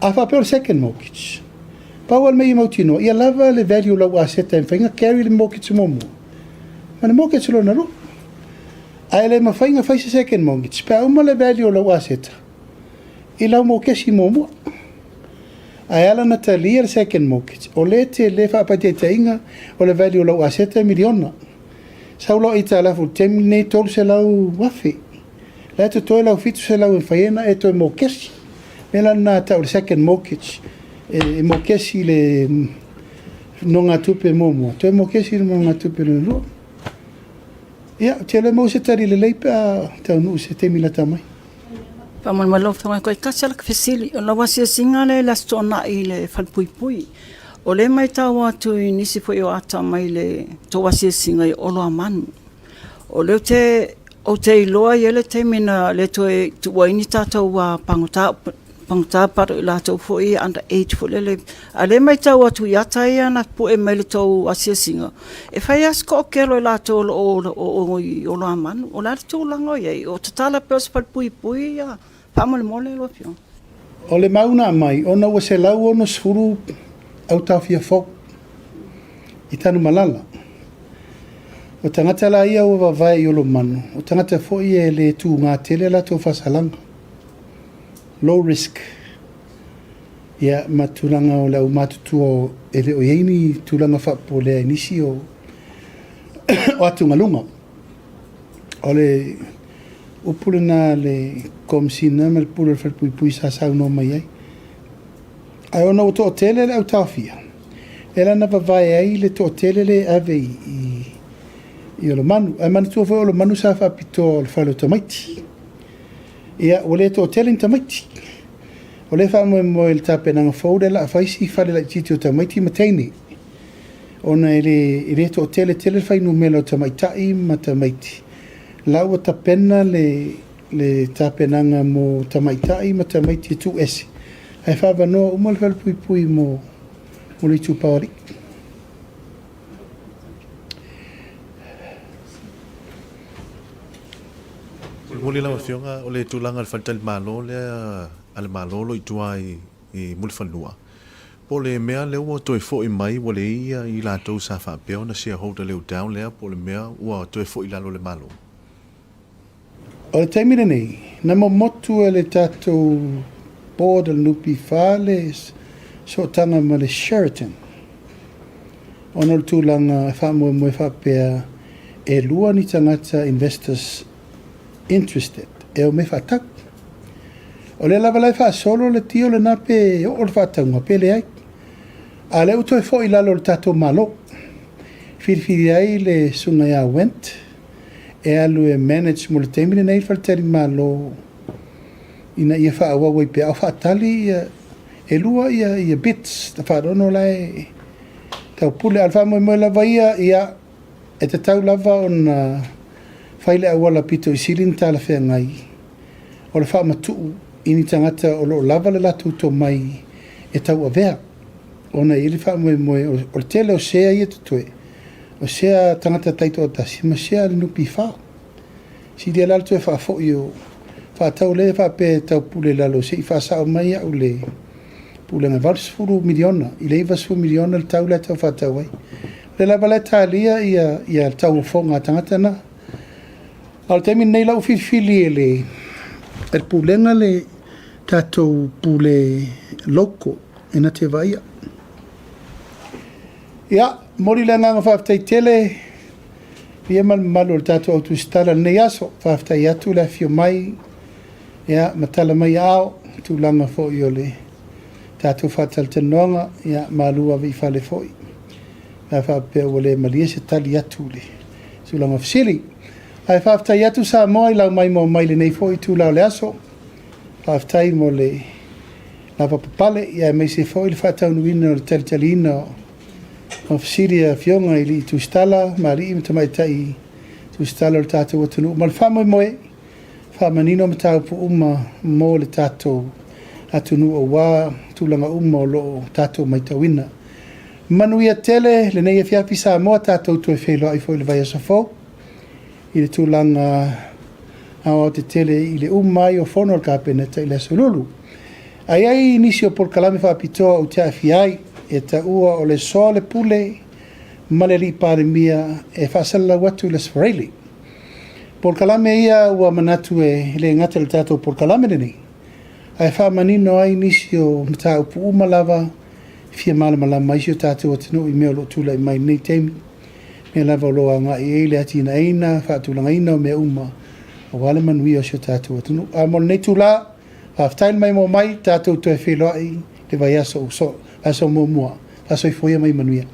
Afa pe second mortgage. Pawal mai mautino, ia lava le value lau aseta en fainga carry le mortgage momo. Ma le mortgage lo na ro. Ai le mafainga faise second mortgage. Pa uma le value lau aseta. I lau mortgage momo. Ai ala na talia le second mortgage. O le te le fa pa te tainga o le value lau aseta miliona. Saulo ita la fu terminate tol se lau wafi. La to toi lau fitu se lau en faina e to mortgage. Mela na ta o le second mortgage. E mortgage le nonga tupe momo. To mortgage le nonga tupe le lo. Ya, te le mo se tari le leipa ta no se te mila tamai. Pa mal malo fa ko ka sala fesili o lawa se singale la stona i le falpuipui. O le mai tawa tu nisi foi o ata mai le to wasi singa o lo manu. O le te o te loa yele te mina le to e tu waini tata wa pangota paru la to foi under age for le ale mai tawa tu yata ia na po e mai le to wasi singa. E fai asko ke lo la to o lo manu o la to lango ye o tala pers falpuipui ya pa mal mole lo pio. O le mauna mai ona wa se lau ono sfuru au tawhia fok i tanu malala. O tangata la ia o wawai i olo manu. O tangata fo i e le tu ngā tele la tō whasalanga. Low risk. Ia matulanga o lau matutu o ele o yeini tulanga whapo lea inisi o atu ngalunga. O le upulina le komsina me le pula whalpui sa sau no mai ai. Ai ona o tō tele le au tawhia. Ela na wawai ai le tō tele le ave i olo manu. Ai manu tō olo manu sa whapito le whalo tamaiti. Ia o le tō tele in tamaiti. O le wha moe le tāpenanga whaude la a whaisi whale la titi o tamaiti mateini. Ona i le tō tele whainu mela o tamaitai ma tamaiti. Lau o tapena le tāpenanga mo tamaitai ma tamaiti tu esi. Ai whawa noa umal whalpui mo le tūpawari. Muli la fionga o le tulanga al fantal malo le al malo lo itua i mul fanua. Po le mea le ua toi fo i mai wale ia i la tau sa fa peo na shareholder leo down lea po le mea ua toi fo i lalo le malo. O le taimina nei, na motu e le tatou board al nupi fale so tanga ma le Sheraton. Ono le tūlanga e wha moe whapea e lua ni tangata investors interested. E o me whatak. O le lava lai wha solo le tio le nape o le whataunga pele ai. A le uto e fo i lalo le tato malo. Whiriwhiri ai le sunga ia went. E alu e manage mo le teimine nei whalteri malo. Ina ia wha awa wai pe au whatali e lua ia bits. Ta wharono lai tau pule alfa moe lava ia e te tau lava on whaile awala pito i silin tala whea ngai. O le wha matuu ini tangata o lo lava le latu to mai e tau a vea. Ona ili wha moe o le tele o sea ia tutoe. O sea tangata taito o tasi ma sea le nupi wha. Si dia lalto e wha fo i o wha tau le wha pe tau pule lalo se i wha sao mai au le pule nga valsfuru miliona. I le vasfuru miliona le tau le tau wha tau ai. Le lava le talia ia tau fo ngā tangata na. Al temi nei lau whiwhili e le pulenga le tatou pule loko e na te vaia. Ia, mori le nganga whaftai tele, ia malu le tatou au Tusitala nei aso, whaftai atu le fio mai, ia, matala mai ao, tūlanga fo i o le tatou whatal te noanga, ia, malu avi whale fo i. Ia whapea o le malia se tali atu le, tūlanga fasili. Ai whaftai atu sa moa i lau mai mo mai le nei fo i tū lau le aso. Whaftai mo le lava papale, ia mai se fo i le whataunu o le talitalina o Fisiria Fionga i li Tusitala, mari i matamai tai Tusitala o le tātou atunu. Ma le whamoe moe, whamanino ma tau pu uma mo le tātou atunu o wā, tūlanga uma o lo tātou mai tauina. Manu ia tele, le nei e whiapi sa moa tātou tu e Feiloā'Iga i le vai aso fau. I le tūlanga o te tele i le mai o fono ka pena te le Aso Lulu. Ai nisi o Polkalame whapitoa o te awhiai e ta ua o le soa le pule ma le li Palemia e whasala watu le Fepuari. Polkalame ia ua manatu e le ngata le tātou Polkalame nini. Ai whamanino ai nisi o mta upu umalava fia malamalama isi o tātou o tino i mea lo tula i mai nei teimi. Mea lava o loa ngā i eile ati ina eina, whaatulanga ina o mea uma. O wale manui o si o tātou o tino. A mo nei tula, whaftail mai mo mai, tātou toi Feiloā'Iga, le vai aso o so, aso mo mua, aso i foia mai manuia.